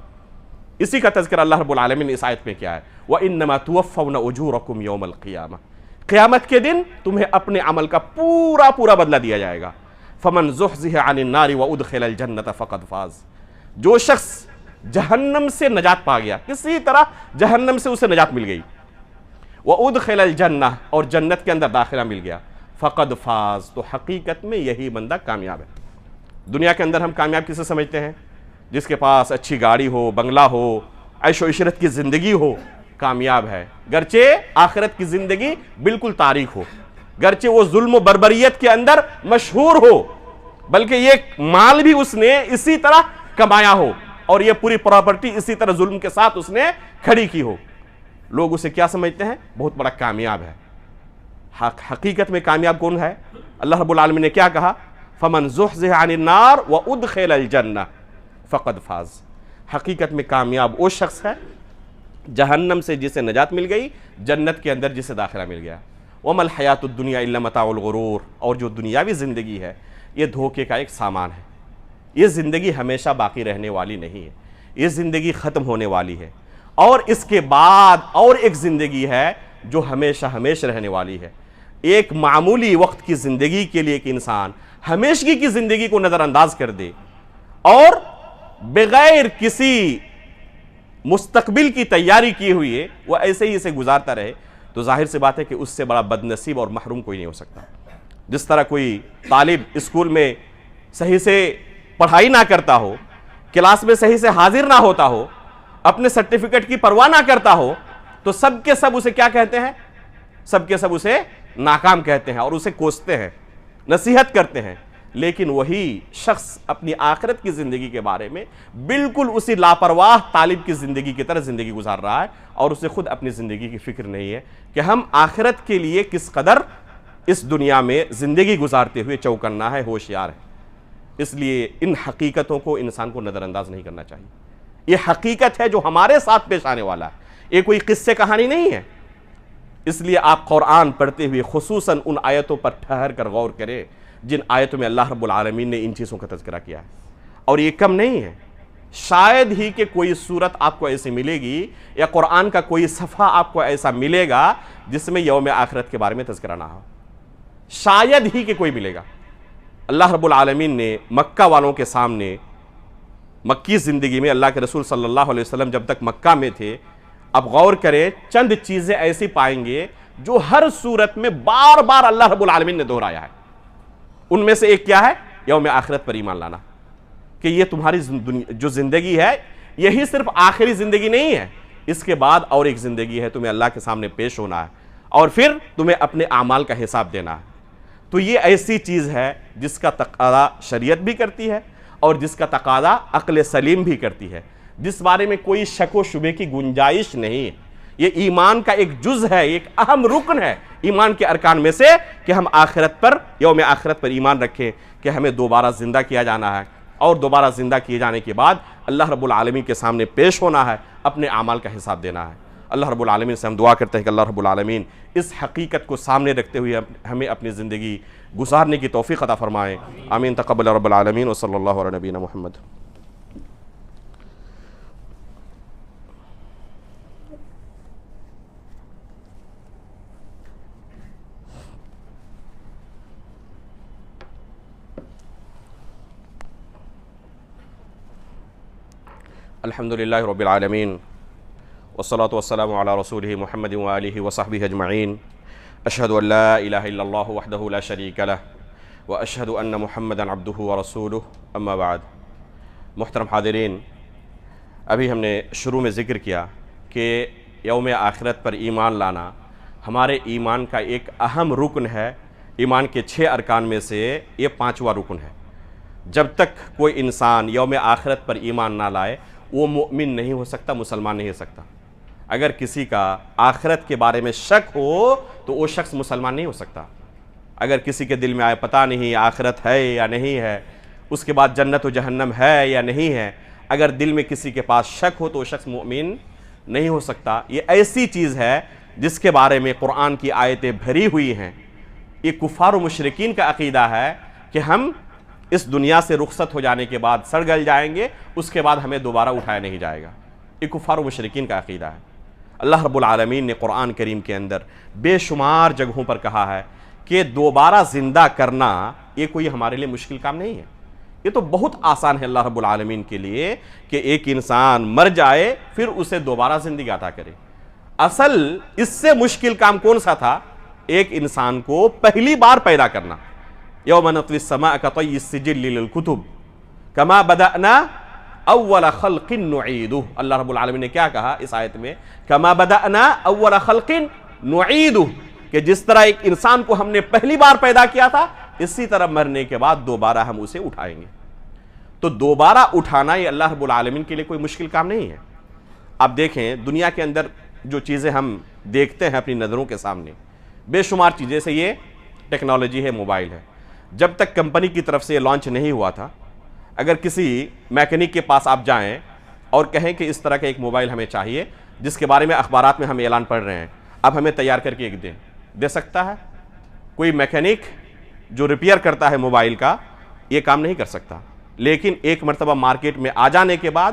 اسی کا تذکرہ اللہ رب العالمین نے اس آیت میں کیا ہے, وَإِنَّمَا تُوَفَّوْنَ أُجُورَكُمْ يَوْمَ الْقِيَامَةِ. قیامت کے دن تمہیں اپنے عمل کا پورا پورا بدلہ دیا جائے گا. فَمَنْ زُحْزِحَ عَنِ النَّارِ وَأُدْخِلَ الْجَنَّةَ فَقَدْ فَازَ. جو شخص جہنم سے نجات پا گیا, کسی طرح جہنم سے اسے نجات مل گئی, وَأُدْخِلَ الْجَنَّةَ اور جنت کے اندر داخلہ مل گیا, فَقَدْ فَازَ تو حقیقت میں یہی بندہ کامیاب ہے. دنیا کے اندر ہم کامیاب کسے سمجھتے ہیں؟ جس کے پاس اچھی گاڑی ہو, بنگلہ ہو, عیش و عشرت کی زندگی ہو, کامیاب ہے. گرچہ آخرت کی زندگی بالکل تاریک ہو, گرچہ وہ ظلم و بربریت کے اندر مشہور ہو, بلکہ یہ مال بھی اس نے اسی طرح کمایا ہو اور یہ پوری پراپرٹی اسی طرح ظلم کے ساتھ اس نے کھڑی کی ہو, لوگ اسے کیا سمجھتے ہیں؟ بہت بڑا کامیاب ہے. حقیقت میں کامیاب کون ہے؟ اللہ رب العالمین نے کیا کہا؟ فَمَنْ زُحْزِحَ عَنِ النَّارِ وَأُدْخِلَ الْجَنَّةَ فَقَدْ فَازَ. حقیقت میں کامیاب وہ شخص ہے جہنم سے جسے نجات مل گئی, جنت کے اندر جسے داخلہ مل گیا. وَمَا الْحَيَاةُ الدُّنْيَا إِلَّا مَتَاعُ الْغُرُورِ. اور جو دنیاوی زندگی ہے یہ دھوکے کا ایک سامان ہے. یہ زندگی ہمیشہ باقی رہنے والی نہیں ہے, یہ زندگی ختم ہونے والی ہے, اور اس کے بعد اور ایک زندگی ہے جو ہمیشہ ہمیشہ رہنے والی ہے. ایک معمولی وقت کی زندگی کے لیے ایک انسان ہمیشگی کی زندگی کو نظر انداز کر دے اور بغیر کسی مستقبل کی تیاری کی ہوئی ہے وہ ایسے ہی اسے گزارتا رہے, تو ظاہر سی بات ہے کہ اس سے بڑا بد نصیب اور محروم کوئی نہیں ہو سکتا. جس طرح کوئی طالب اسکول میں صحیح سے پڑھائی نہ کرتا ہو, کلاس میں صحیح سے حاضر نہ ہوتا ہو, اپنے سرٹیفکیٹ کی پرواہ نہ کرتا ہو, تو سب کے سب اسے کیا کہتے ہیں؟ سب کے سب اسے ناکام کہتے ہیں اور اسے کوستے ہیں, نصیحت کرتے ہیں. لیکن وہی شخص اپنی آخرت کی زندگی کے بارے میں بالکل اسی لاپرواہ طالب کی زندگی کی طرح زندگی گزار رہا ہے, اور اسے خود اپنی زندگی کی فکر نہیں ہے کہ ہم آخرت کے لیے کس قدر اس دنیا میں زندگی گزارتے ہوئے چوکنا ہے, ہوشیار ہے. اس لیے ان حقیقتوں کو انسان کو نظر انداز نہیں کرنا چاہیے. یہ حقیقت ہے جو ہمارے ساتھ پیش آنے والا ہے, یہ کوئی قصے کہانی نہیں ہے. اس لیے آپ قرآن پڑھتے ہوئے خصوصاً ان آیتوں پر ٹھہر کر غور کریں جن آیتوں میں اللہ رب العالمین نے ان چیزوں کا تذکرہ کیا ہے. اور یہ کم نہیں ہے, شاید ہی کہ کوئی صورت آپ کو ایسی ملے گی یا قرآن کا کوئی صفحہ آپ کو ایسا ملے گا جس میں یوم آخرت کے بارے میں تذکرہ نہ ہو, شاید ہی کہ کوئی ملے گا. اللہ رب العالمین نے مکہ والوں کے سامنے مکی زندگی میں اللہ کے رسول صلی اللہ علیہ وسلم جب تک مکہ میں تھے, اب غور کریں چند چیزیں ایسی پائیں گے جو ہر صورت میں بار بار اللہ رب العالمین نے دہرایا ہے. ان میں سے ایک کیا ہے؟ یوم آخرت پر ایمان لانا, کہ یہ تمہاری جو زندگی ہے یہی صرف آخری زندگی نہیں ہے, اس کے بعد اور ایک زندگی ہے, تمہیں اللہ کے سامنے پیش ہونا ہے اور پھر تمہیں اپنے اعمال کا حساب دینا ہے. تو یہ ایسی چیز ہے جس کا تقاضا شریعت بھی کرتی ہے اور جس کا تقاضا عقل سلیم بھی کرتی ہے, جس بارے میں کوئی شک و شبے کی گنجائش نہیں ہے. یہ ایمان کا ایک جز ہے, ایک اہم رکن ہے ایمان کے ارکان میں سے کہ ہم آخرت پر, یوم آخرت پر ایمان رکھیں کہ ہمیں دوبارہ زندہ کیا جانا ہے اور دوبارہ زندہ کیے جانے کے بعد اللہ رب العالمین کے سامنے پیش ہونا ہے, اپنے اعمال کا حساب دینا ہے. اللہ رب العالمین سے ہم دعا کرتے ہیں کہ اللہ رب العالمین اس حقیقت کو سامنے رکھتے ہوئے ہمیں اپنی زندگی گزارنے کی توفیق عطا فرمائے. آمین. تقبل رب العالمین وصلی اللہ علی نبینا محمد. الحمدللہ رب العالمین والصلاة والسلام علی رسولہ محمد وآلہ وصحبہ اجمعین. اشہد ان لا الہ الا اللہ وحدہ لا شریک لہ وأشهد أن محمدًا عبده ورسوله أما بعد۔ محترم حاضرین، ابھی ہم نے شروع میں ذکر کیا کہ یوم آخرت پر ایمان لانا ہمارے ایمان کا ایک اہم رکن ہے۔ ایمان کے 6 ارکان میں سے یہ 5واں رکن ہے۔ جب تک کوئی انسان یوم آخرت پر ایمان نہ لائے وہ مؤمن نہیں ہو سکتا، مسلمان نہیں ہو سکتا۔ اگر کسی کا آخرت کے بارے میں شک ہو تو وہ شخص مسلمان نہیں ہو سکتا۔ اگر کسی کے دل میں آئے پتہ نہیں آخرت ہے یا نہیں ہے، اس کے بعد جنت و جہنم ہے یا نہیں ہے، اگر دل میں کسی کے پاس شک ہو تو وہ شخص مؤمن نہیں ہو سکتا۔ یہ ایسی چیز ہے جس کے بارے میں قرآن کی آیتیں بھری ہوئی ہیں۔ یہ کفار و مشرکین کا عقیدہ ہے کہ ہم اس دنیا سے رخصت ہو جانے کے بعد سڑ گل جائیں گے، اس کے بعد ہمیں دوبارہ اٹھایا نہیں جائے گا۔ یہ کفار و مشرکین کا عقیدہ ہے۔ اللہ رب العالمین نے قرآن کریم کے اندر بے شمار جگہوں پر کہا ہے کہ دوبارہ زندہ کرنا یہ کوئی ہمارے لیے مشکل کام نہیں ہے۔ یہ تو بہت آسان ہے اللہ رب العالمین کے لیے کہ ایک انسان مر جائے پھر اسے دوبارہ زندگی عطا کرے۔ اصل اس سے مشکل کام کون سا تھا؟ ایک انسان کو پہلی بار پیدا کرنا۔ یوم نطوی السماء کطی السجل للکتب کما بدأنا اول خلق نعیدہ۔ اللہ رب العالمین نے کیا کہا اس آیت میں؟ کما بدأنا اول خلق نعیدہ، کہ جس طرح ایک انسان کو ہم نے پہلی بار پیدا کیا تھا اسی طرح مرنے کے بعد دوبارہ ہم اسے اٹھائیں گے۔ تو دوبارہ اٹھانا یہ اللہ رب العالمین کے لیے کوئی مشکل کام نہیں ہے۔ آپ دیکھیں دنیا کے اندر جو چیزیں ہم دیکھتے ہیں اپنی نظروں کے سامنے، بے شمار چیزیں، جیسے یہ ٹیکنالوجی ہے، موبائل ہے۔ جب تک کمپنی کی طرف سے یہ لانچ نہیں ہوا تھا، اگر کسی میکینک کے پاس آپ جائیں اور کہیں کہ اس طرح کا ایک موبائل ہمیں چاہیے جس کے بارے میں اخبارات میں ہم اعلان پڑھ رہے ہیں، اب ہمیں تیار کر کے ایک دے سکتا ہے؟ کوئی میکینک جو ریپیئر کرتا ہے موبائل کا یہ کام نہیں کر سکتا۔ لیکن ایک مرتبہ مارکیٹ میں آ جانے کے بعد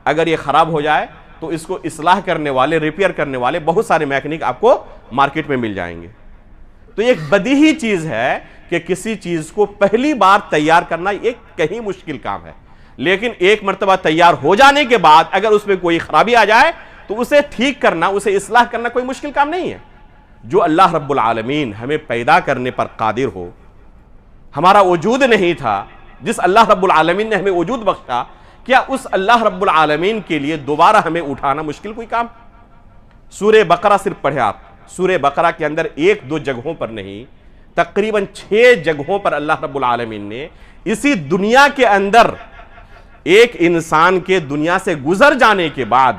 اگر یہ خراب ہو جائے تو اس کو اصلاح کرنے والے، ریپیئر کرنے والے بہت سارے میکینک آپ کو مارکیٹ میں مل جائیں گے۔ تو یہ ایک بدیہی چیز ہے کہ کسی چیز کو پہلی بار تیار کرنا ایک کہیں مشکل کام ہے، لیکن ایک مرتبہ تیار ہو جانے کے بعد اگر اس میں کوئی خرابی آ جائے تو اسے ٹھیک کرنا، اسے اصلاح کرنا کوئی مشکل کام نہیں ہے۔ جو اللہ رب العالمین ہمیں پیدا کرنے پر قادر ہو، ہمارا وجود نہیں تھا، جس اللہ رب العالمین نے ہمیں وجود بخشا، کیا اس اللہ رب العالمین کے لیے دوبارہ ہمیں اٹھانا مشکل کوئی کام؟ سورہ بقرہ صرف پڑھے آپ، سورہ بقرہ کے اندر 1-2 جگہوں پر نہیں، تقریباً 6 جگہوں پر اللہ رب العالمین نے اسی دنیا کے اندر ایک انسان کے دنیا سے گزر جانے کے بعد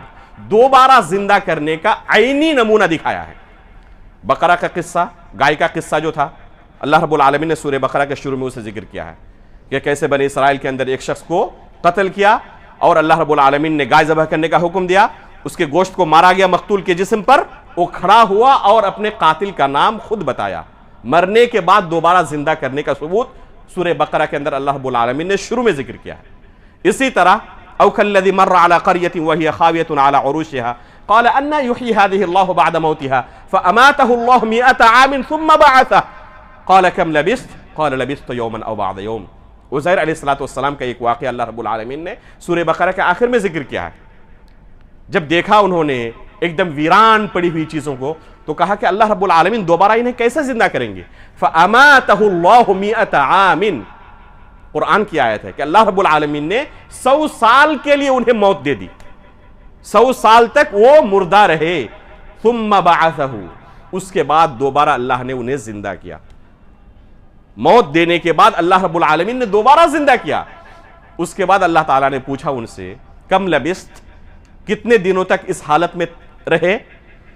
دوبارہ زندہ کرنے کا عینی نمونہ دکھایا ہے۔ بقرہ کا قصہ، گائے کا قصہ جو تھا، اللہ رب العالمین نے سورہ بقرہ کے شروع میں اسے ذکر کیا ہے کہ کیسے بنی اسرائیل کے اندر ایک شخص کو قتل کیا اور اللہ رب العالمین نے گائے ذبح کرنے کا حکم دیا، اس کے گوشت کو مارا گیا مقتول کے جسم پر، وہ کھڑا ہوا اور اپنے قاتل کا نام خود بتایا۔ مرنے کے بعد دوبارہ زندہ کرنے کا ثبوت سورہ بقرہ کے اندر اللہ رب العالمین نے شروع میں ذکر کیا ہے۔ اسی طرح او کالذی مر علی قریۃ وہی خاویۃ علی عروشها قال انا یحیی هذه الله بعد موتها فاماته الله 100 عام ثم بعثه قال كم لبثت قال لبثت يوما او بعض يوم۔ عزیر علیہ السلام کا ایک واقعہ اللہ رب العالمین نے سورہ بقرہ کے آخر میں ذکر کیا ہے۔ جب دیکھا انہوں نے ایک دم ویران پڑی ہوئی چیزوں کو تو کہا کہ اللہ رب العالمین دوبارہ انہیں کیسے زندہ کریں گے؟ فَأَمَاتَهُ اللَّهُ 100 عَامٍ، قرآن کی آیت ہے کہ اللہ رب العالمین نے 100 سال کے لیے انہیں موت دے دی، 100 سال تک وہ مردہ رہے۔ ثُمَّ بَعَثَهُ، اس کے بعد دوبارہ اللہ نے انہیں زندہ کیا۔ موت دینے کے بعد اللہ رب العالمین نے دوبارہ زندہ کیا۔ اس کے بعد اللہ تعالیٰ نے پوچھا ان سے کم لبثت، کتنے دنوں تک اس حالت میں رہے؟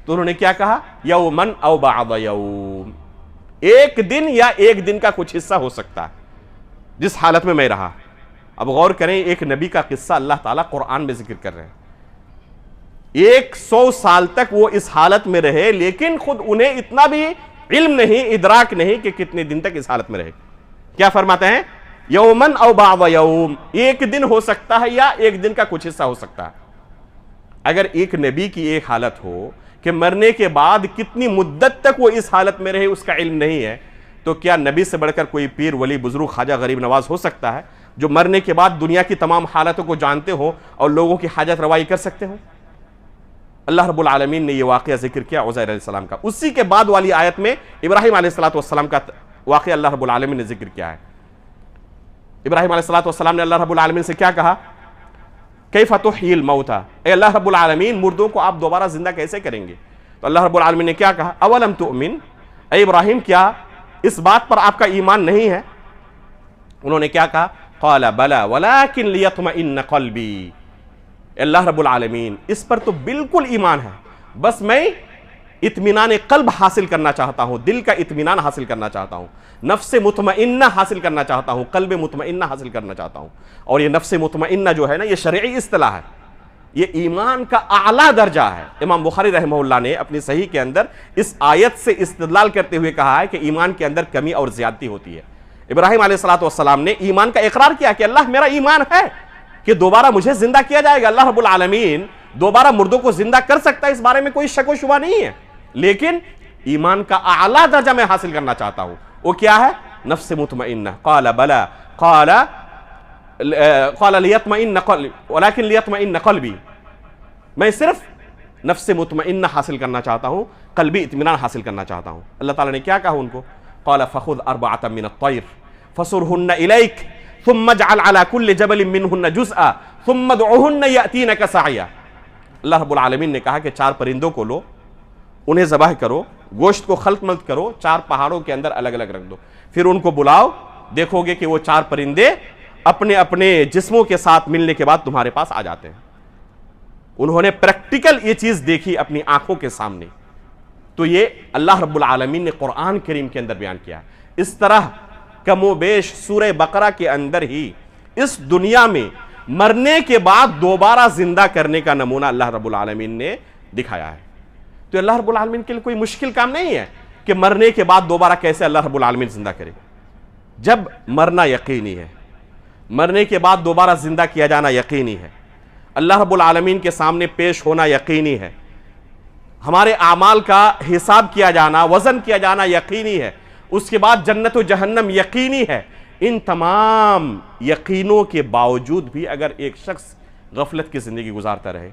تو انہوں نے کیا کہا؟ یومن او بعض یوم، ایک دن یا ایک دن کا کچھ حصہ ہو سکتا ہے جس حالت میں میں رہا۔ اب غور کریں، ایک نبی کا قصہ اللہ تعالیٰ قرآن میں ذکر کر رہے ہیں۔ 100 سال تک وہ اس حالت میں رہے، لیکن خود انہیں اتنا بھی علم نہیں، ادراک نہیں کہ کتنے دن تک اس حالت میں رہے۔ کیا فرماتے ہیں؟ یومن او بعض یوم، ایک دن ہو سکتا ہے یا ایک دن کا کچھ حصہ ہو سکتا ہے۔ اگر ایک نبی کی ایک حالت ہو کہ مرنے کے بعد کتنی مدت تک وہ اس حالت میں رہے اس کا علم نہیں ہے، تو کیا نبی سے بڑھ کر کوئی پیر، ولی، بزرگ، خواجہ، غریب نواز ہو سکتا ہے جو مرنے کے بعد دنیا کی تمام حالتوں کو جانتے ہوں اور لوگوں کی حاجت روائی کر سکتے ہوں؟ اللہ رب العالمین نے یہ واقعہ ذکر کیا عزیر علیہ السلام کا۔ اسی کے بعد والی آیت میں ابراہیم علیہ السلام کا واقعہ اللہ رب العالمین نے ذکر کیا ہے۔ ابراہیم علیہ السلام نے اللہ رب العالمین سے کیا کہا؟ کیف تحیی الموتى، اے اللہ رب العالمین مردوں کو آپ دوبارہ زندہ کیسے کریں گے؟ تو اللہ رب العالمین نے کیا کہا؟ اولم تؤمن، اے ابراہیم کیا اس بات پر آپ کا ایمان نہیں ہے؟ انہوں نے کیا کہا؟ قال بلا ولکن لیطمئن قلبی، اللہ رب العالمین اس پر تو بالکل ایمان ہے، بس میں اطمینان قلب حاصل کرنا چاہتا ہوں، دل کا اطمینان حاصل کرنا چاہتا ہوں، نفس مطمئنہ حاصل کرنا چاہتا ہوں، قلب مطمئنہ حاصل کرنا چاہتا ہوں۔ اور یہ نفس مطمئنہ جو ہے نا، یہ شرعی اصطلاح ہے، یہ ایمان کا اعلیٰ درجہ ہے۔ امام بخاری رحمہ اللہ نے اپنی صحیح کے اندر اس آیت سے استدلال کرتے ہوئے کہا ہے کہ ایمان کے اندر کمی اور زیادتی ہوتی ہے۔ ابراہیم علیہ السلام نے ایمان کا اقرار کیا کہ اللہ میرا ایمان ہے کہ دوبارہ مجھے زندہ کیا جائے گا، اللہ رب العالمین دوبارہ مردوں کو زندہ کر سکتا ہے، اس بارے میں کوئی شک و شبہ نہیں ہے، لیکن ایمان کا اعلیٰ درجہ میں حاصل کرنا چاہتا ہوں، وہ کیا ہے؟ نفس مطمئنہ۔ قال بلا قال لیطمئن قلبی ولکن لیطمئن قلبی، میں صرف نفس مطمئنہ حاصل کرنا چاہتا ہوں، قلبی اطمینان حاصل کرنا چاہتا ہوں۔ اللہ تعالیٰ نے کیا کہا ان کو؟ قال فخذ اربعة من الطير فصرهن اليك ثم اجعل على كل جبل منهن جزءا ثم ادعهن يأتينك سعيا۔ اللہ رب العالمین نے کہا کہ 4 پرندوں کو لو، انہیں ذبح کرو، گوشت کو خلط ملط کرو، 4 پہاڑوں کے اندر الگ الگ رکھ دو، پھر ان کو بلاؤ، دیکھو گے کہ وہ 4 پرندے اپنے اپنے جسموں کے ساتھ ملنے کے بعد تمہارے پاس آ جاتے ہیں۔ انہوں نے پریکٹیکل یہ چیز دیکھی اپنی آنکھوں کے سامنے، تو یہ اللہ رب العالمین نے قرآن کریم کے اندر بیان کیا۔ اس طرح کم و بیش سورہ بقرہ کے اندر ہی اس دنیا میں مرنے کے بعد دوبارہ زندہ کرنے کا نمونہ اللہ رب العالمین نے دکھایا ہے۔ تو اللہ رب العالمین کے لیے کوئی مشکل کام نہیں ہے کہ مرنے کے بعد دوبارہ کیسے اللہ رب العالمین زندہ کرے۔ جب مرنا یقینی ہے، مرنے کے بعد دوبارہ زندہ کیا جانا یقینی ہے، اللہ رب العالمین کے سامنے پیش ہونا یقینی ہے، ہمارے اعمال کا حساب کیا جانا، وزن کیا جانا یقینی ہے، اس کے بعد جنت و جہنم یقینی ہے۔ ان تمام یقینوں کے باوجود بھی اگر ایک شخص غفلت کی زندگی گزارتا رہے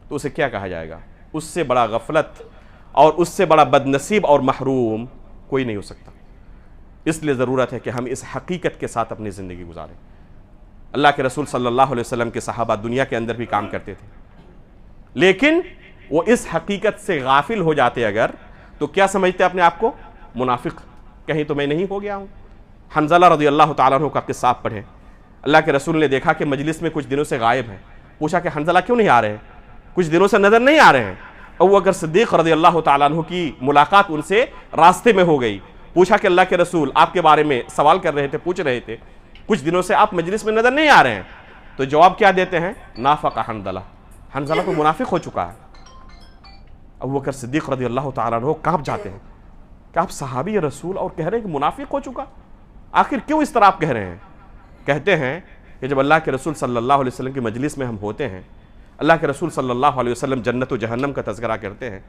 تو اسے کیا کہا جائے گا؟ اس سے بڑا غفلت اور اس سے بڑا بد نصیب اور محروم کوئی نہیں ہو سکتا۔ اس لیے ضرورت ہے کہ ہم اس حقیقت کے ساتھ اپنی زندگی گزاریں۔ اللہ کے رسول صلی اللہ علیہ وسلم کے صحابہ دنیا کے اندر بھی کام کرتے تھے، لیکن وہ اس حقیقت سے غافل ہو جاتے اگر تو کیا سمجھتے اپنے آپ کو؟ منافق، کہیں تو میں نہیں ہو گیا ہوں۔ حنظلہ رضی اللہ تعالیٰ عنہ کا قصہ آپ پڑھیں۔ اللہ کے رسول نے دیکھا کہ مجلس میں کچھ دنوں سے غائب ہیں، پوچھا کہ حنظلہ کیوں نہیں آ رہے ہیں؟ کچھ دنوں سے نظر نہیں آ رہے ہیں۔ ابوبکر صدیق رضی اللہ تعالیٰ عنہ کی ملاقات ان سے راستے میں ہو گئی، پوچھا کہ اللہ کے رسول آپ کے بارے میں سوال کر رہے تھے، پوچھ رہے تھے، کچھ دنوں سے آپ مجلس میں نظر نہیں آ رہے ہیں۔ تو جواب کیا دیتے ہیں؟ نافق حنظلہ، حنظلہ کو منافق ہو چکا ہے۔ ابوبکر صدیق رضی اللہ تعالیٰ عنہ کانپ جاتے ہیں کہ آپ صحابی رسول اور کہہ رہے ہیں کہ منافق ہو چکا، آخر کیوں اس طرح آپ کہہ رہے ہیں؟ کہتے ہیں کہ جب اللہ کے رسول صلی اللہ علیہ وسلم کی مجلس میں ہم ہوتے ہیں، اللہ کے رسول صلی اللہ علیہ وسلم جنت و جہنم کا تذکرہ کرتے ہیں،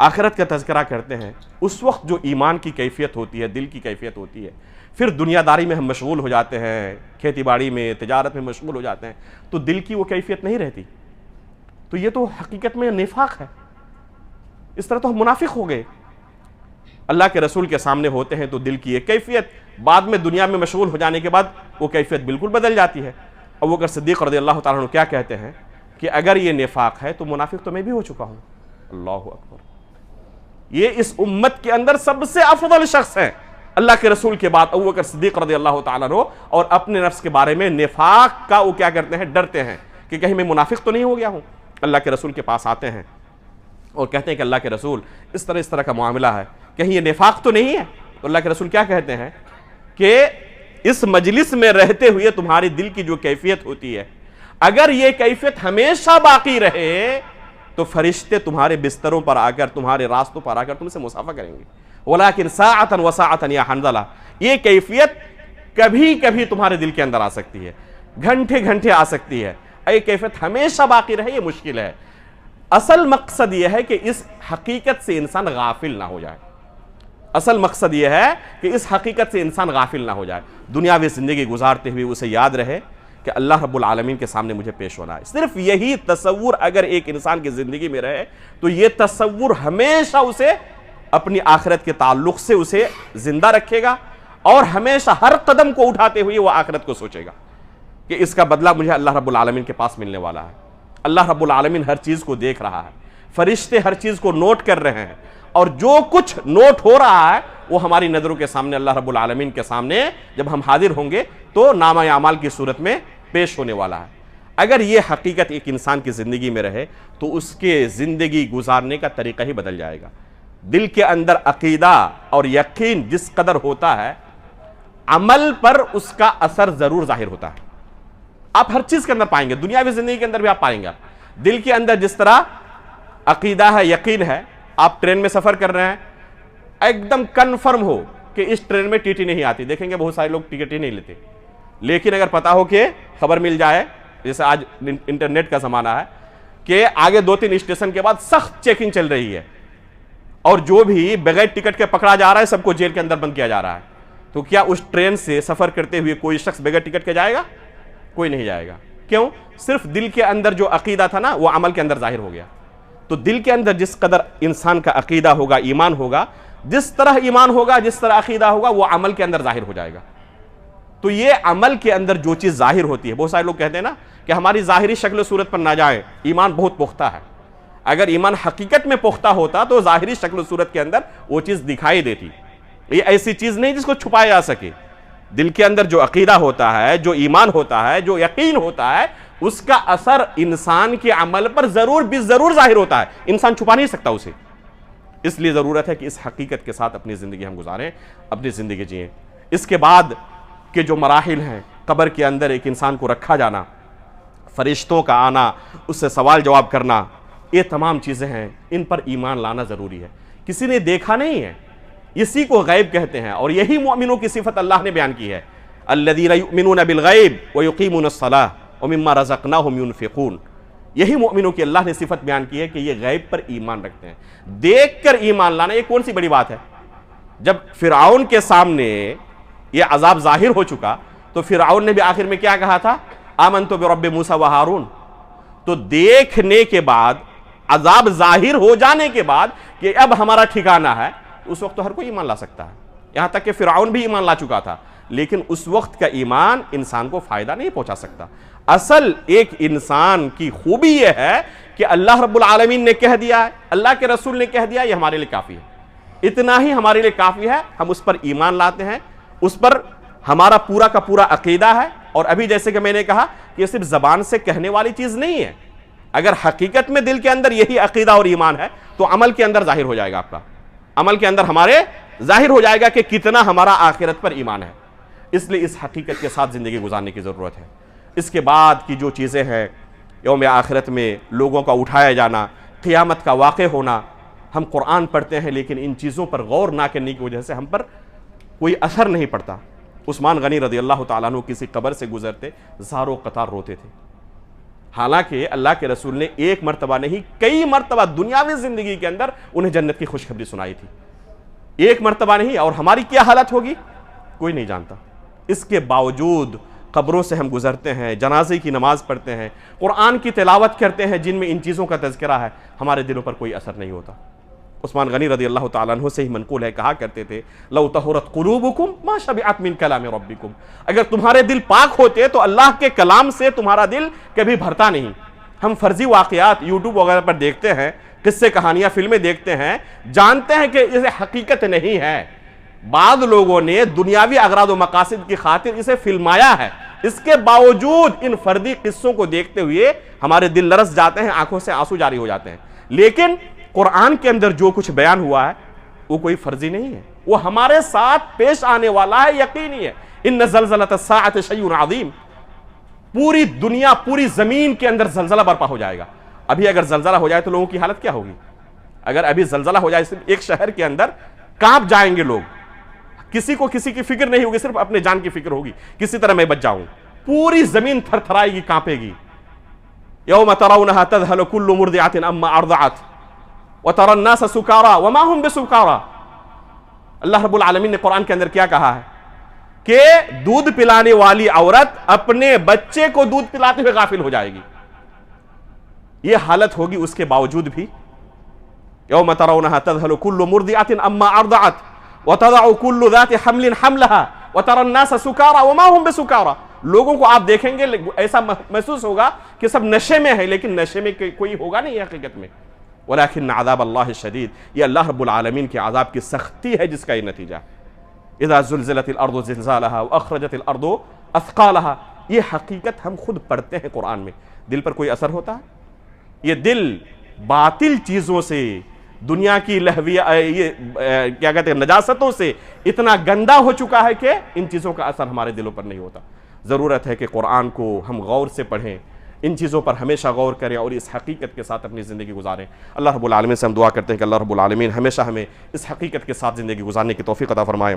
آخرت کا تذکرہ کرتے ہیں، اس وقت جو ایمان کی کیفیت ہوتی ہے، دل کی کیفیت ہوتی ہے، پھر دنیا داری میں ہم مشغول ہو جاتے ہیں، کھیتی باڑی میں، تجارت میں مشغول ہو جاتے ہیں، تو دل کی وہ کیفیت نہیں رہتی۔ تو یہ تو حقیقت میں نفاق ہے، اس طرح تو ہم منافق ہو گئے۔ اللہ کے رسول کے سامنے ہوتے ہیں تو دل کی ایک کیفیت، بعد میں دنیا میں مشغول ہو جانے کے بعد وہ کیفیت بالکل بدل جاتی ہے۔ ابوبکر صدیق رضی اللہ تعالیٰ عنہ کیا کہتے ہیں کہ اگر یہ نفاق ہے تو منافق تو میں بھی ہو چکا ہوں۔ اللہ اکبر، یہ اس امت کے اندر سب سے افضل شخص ہے اللہ کے رسول کے بعد ابوبکر صدیق رضی اللہ تعالیٰ عنہ، اور اپنے نفس کے بارے میں نفاق کا وہ کیا کرتے ہیں؟ ڈرتے ہیں کہ کہیں میں منافق تو نہیں ہو گیا ہوں۔ اللہ کے رسول کے پاس آتے ہیں اور کہتے ہیں کہ اللہ کے رسول اس طرح کا معاملہ ہے، کہیں یہ نفاق تو نہیں ہے؟ تو اللہ کے رسول کیا کہتے ہیں کہ اس مجلس میں رہتے ہوئے تمہاری دل کی جو کیفیت ہوتی ہے، اگر یہ کیفیت ہمیشہ باقی رہے تو فرشتے تمہارے بستروں پر آ کر، تمہارے راستوں پر آ کر تم سے مصافحہ کریں گے۔ ولیکن ساعۃ وساعۃ یا حنظلہ، یہ کیفیت کبھی کبھی تمہارے دل کے اندر آ سکتی ہے، گھنٹے گھنٹے آ سکتی ہے، یہ کیفیت ہمیشہ باقی رہے یہ مشکل ہے۔ اصل مقصد یہ ہے کہ اس حقیقت سے انسان غافل نہ ہو جائے، اصل مقصد یہ ہے کہ اس حقیقت سے انسان غافل نہ ہو جائے، دنیاوی زندگی گزارتے ہوئے اسے یاد رہے کہ اللہ رب العالمین کے سامنے مجھے پیش ہونا ہے۔ صرف یہی تصور اگر ایک انسان کی زندگی میں رہے تو یہ تصور ہمیشہ اسے اپنی آخرت کے تعلق سے اسے زندہ رکھے گا اور ہمیشہ ہر قدم کو اٹھاتے ہوئے وہ آخرت کو سوچے گا کہ اس کا بدلہ مجھے اللہ رب العالمین کے پاس ملنے والا ہے. اللہ رب العالمین ہر چیز کو دیکھ رہا ہے, فرشتے ہر چیز کو نوٹ کر رہے ہیں, اور جو کچھ نوٹ ہو رہا ہے وہ ہماری نظروں کے سامنے اللہ رب العالمین کے سامنے جب ہم حاضر ہوں گے تو نامہ اعمال کی صورت میں پیش ہونے والا ہے. اگر یہ حقیقت ایک انسان کی زندگی میں رہے تو اس کے زندگی گزارنے کا طریقہ ہی بدل جائے گا. دل کے اندر عقیدہ اور یقین جس قدر ہوتا ہے, عمل پر اس کا اثر ضرور ظاہر ہوتا ہے. آپ ہر چیز کے اندر پائیں گے, دنیاوی زندگی کے اندر بھی آپ پائیں گے. دل کے اندر جس طرح عقیدہ ہے, یقین ہے, آپ ٹرین میں سفر کر رہے ہیں, ایک دم کنفرم ہو کہ اس ٹرین میں ٹی ٹی نہیں آتی. دیکھیں گے بہت سارے لوگ ٹکٹ ہی نہیں لیتے, لیکن اگر پتا ہو کہ خبر مل جائے, جیسے آج انٹرنیٹ کا زمانہ ہے, کہ آگے 2-3 اسٹیشن کے بعد سخت چیکنگ چل رہی ہے اور جو بھی بغیر ٹکٹ کے پکڑا جا رہا ہے سب کو جیل کے اندر بند کیا جا رہا ہے, تو کیا اس ٹرین سے سفر کرتے ہوئے کوئی شخص بغیر ٹکٹ کے جائے گا؟ کوئی نہیں جائے گا. کیوں؟ صرف دل کے اندر جو عقیدہ تھا نا وہ عمل کے اندر ظاہر ہو گیا. تو دل کے اندر جس قدر انسان کا عقیدہ ہوگا, ایمان ہوگا, جس طرح ایمان ہوگا, جس طرح عقیدہ ہوگا, وہ عمل کے اندر ظاہر ہو جائے گا. تو یہ عمل کے اندر جو چیز ظاہر ہوتی ہے, بہت سارے لوگ کہتے ہیں نا کہ ہماری ظاہری شکل و صورت پر نہ جائیں, ایمان بہت پختہ ہے. اگر ایمان حقیقت میں پختہ ہوتا تو ظاہری شکل و صورت کے اندر وہ چیز دکھائی دیتی. یہ ایسی چیز نہیں جس کو چھپایا جا سکے. دل کے اندر جو عقیدہ ہوتا ہے, جو ایمان ہوتا ہے, جو یقین ہوتا ہے, اس کا اثر انسان کے عمل پر ضرور ظاہر ہوتا ہے. انسان چھپا نہیں سکتا اسے. اس لیے ضرورت ہے کہ اس حقیقت کے ساتھ اپنی زندگی ہم گزاریں, اپنی زندگی جئیں. اس کے بعد کے جو مراحل ہیں, قبر کے اندر ایک انسان کو رکھا جانا, فرشتوں کا آنا, اس سے سوال جواب کرنا, یہ تمام چیزیں ہیں, ان پر ایمان لانا ضروری ہے. کسی نے دیکھا نہیں ہے, اسی کو غیب کہتے ہیں, اور یہی مومنوں کی صفت اللہ نے بیان کی ہے. الذین یؤمنون بالغیب ویقیمون الصلاۃ ومما رزقناہم ینفقون. یہی مومنوں کی اللہ نے صفت بیان کی ہے کہ یہ غیب پر ایمان رکھتے ہیں. دیکھ کر ایمان لانا یہ کون سی بڑی بات ہے. جب فرعون کے سامنے یہ عذاب ظاہر ہو چکا تو فرعون نے بھی آخر میں کیا کہا تھا؟ آمنت برب موسیٰ و ہارون. تو دیکھنے کے بعد, عذاب ظاہر ہو جانے کے بعد کہ اب ہمارا ٹھکانہ ہے, اس وقت تو ہر کوئی ایمان لا سکتا ہے. یہاں تک کہ فرعون بھی ایمان لا چکا تھا, لیکن اس وقت کا ایمان انسان کو فائدہ نہیں پہنچا سکتا. اصل ایک انسان کی خوبی یہ ہے کہ اللہ رب العالمین نے کہہ دیا ہے, اللہ کے رسول نے کہہ دیا, یہ ہمارے لیے کافی ہے. اتنا ہی ہمارے لیے کافی ہے. ہم اس پر ایمان لاتے ہیں, اس پر ہمارا پورا کا پورا عقیدہ ہے. اور ابھی جیسے کہ میں نے کہا کہ یہ صرف زبان سے کہنے والی چیز نہیں ہے. اگر حقیقت میں دل کے اندر یہی عقیدہ اور ایمان ہے تو عمل کے اندر ظاہر ہو جائے گا. آپ کا عمل کے اندر ہمارے ظاہر ہو جائے گا کہ کتنا ہمارا آخرت پر ایمان ہے. اس لیے اس حقیقت کے ساتھ زندگی گزارنے کی ضرورت ہے. اس کے بعد کی جو چیزیں ہیں, یوم آخرت میں لوگوں کا اٹھایا جانا, قیامت کا واقع ہونا, ہم قرآن پڑھتے ہیں لیکن ان چیزوں پر غور نہ کرنے کی وجہ سے ہم پر کوئی اثر نہیں پڑتا. عثمان غنی رضی اللہ تعالیٰ عنہ کسی قبر سے گزرتے زاروں قطار روتے تھے, حالانکہ اللہ کے رسول نے ایک مرتبہ نہیں کئی مرتبہ دنیاوی زندگی کے اندر انہیں جنت کی خوشخبری سنائی تھی. ایک مرتبہ نہیں. اور ہماری کیا حالت ہوگی کوئی نہیں جانتا. اس کے باوجود قبروں سے ہم گزرتے ہیں, جنازے کی نماز پڑھتے ہیں, قرآن کی تلاوت کرتے ہیں جن میں ان چیزوں کا تذکرہ ہے, ہمارے دلوں پر کوئی اثر نہیں ہوتا. عثمان غنی رضی اللہ تعالیٰ عنہ سے ہی منقول ہے, کہا کرتے تھے لو طہرت قلوبکم ما شبعت من کلام ربکم. اگر تمہارے دل پاک ہوتے تو اللہ کے کلام سے تمہارا دل کبھی بھرتا نہیں. ہم فرضی واقعات یوٹیوب وغیرہ پر دیکھتے ہیں, قصے کہانیاں فلمیں دیکھتے ہیں, جانتے ہیں کہ اسے حقیقت نہیں ہے. بعض لوگوں نے دنیاوی اغراض و مقاصد کی خاطر اسے فلمایا ہے. اس کے باوجود ان فردی قصوں کو دیکھتے ہوئے ہمارے دل لرز جاتے ہیں, آنکھوں سے آنسو جاری ہو جاتے ہیں. لیکن قرآن کے اندر جو کچھ بیان ہوا ہے وہ کوئی فرضی نہیں ہے, وہ ہمارے ساتھ پیش آنے والا ہے, یقینی ہے. ان زلزلۃ الساعۃ شیء عظیم. پوری دنیا, پوری زمین کے اندر زلزلہ برپا ہو جائے گا. ابھی اگر زلزلہ ہو جائے تو لوگوں کی حالت کیا ہوگی؟ اگر ابھی زلزلہ ہو جائے, صرف ایک شہر کے اندر کانپ جائیں گے لوگ. کسی کو کسی کی فکر نہیں ہوگی, صرف اپنے جان کی فکر ہوگی, کسی طرح میں بچ جاؤں. پوری زمین تھر تھرائے گی, کانپے گی. یوم ترونھا تذھل کل مرضعۃ عما ارضعت وترى الناس سکارى وما هم بسکارى. اللہ رب العالمین نے قرآن کے اندر کیا کہا ہے کہ دودھ پلانے والی عورت اپنے بچے کو دودھ پلاتے ہوئے غافل ہو جائے گی. یہ حالت ہوگی, اس کے باوجود بھی یوم ترونها تذهل كل مرضعة عما ارضعت وتضع كل ذات حمل حملها وترى الناس سكارى وما هم بسكارى. لوگوں کو آپ دیکھیں گے ایسا محسوس ہوگا کہ سب نشے میں ہے، لیکن نشے میں کوئی ہوگا نہیں حقیقت میں. ولیکن عذاب اللہ شدید، یہ اللہ رب العالمین کے عذاب کی سختی ہے جس کا یہ نتیجہ. اذا زلزلت الارض زلزالها واخرجت الارض اثقالها. یہ حقیقت ہم خود پڑھتے ہیں قرآن میں، دل پر کوئی اثر ہوتا ہے؟ یہ دل باطل چیزوں سے، دنیا کی کیا کہتے ہیں نجاستوں سے اتنا گندا ہو چکا ہے کہ ان چیزوں کا اثر ہمارے دلوں پر نہیں ہوتا. ضرورت ہے کہ قرآن کو ہم غور سے پڑھیں، ان چیزوں پر ہمیشہ غور کریں اور اس حقیقت کے ساتھ اپنی زندگی گزاریں. اللہ رب العالمین سے ہم دعا کرتے ہیں کہ اللہ رب العالمین ہمیشہ ہمیں اس حقیقت کے ساتھ زندگی گزارنے کی توفیق عطا فرمائے.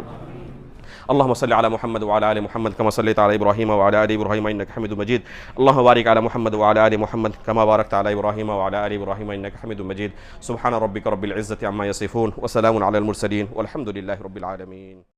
اللهم صل على محمد وعلى آل محمد كما صليت على إبراهيم وعلى آل إبراهيم إنك حميد مجيد. اللهم بارك على محمد وعلى آل محمد كما باركت على إبراهيم وعلى آل إبراهيم إنك حميد مجيد. سبحان ربك رب العزة عما يصفون وسلام على المرسلين والحمد لله رب العالمين.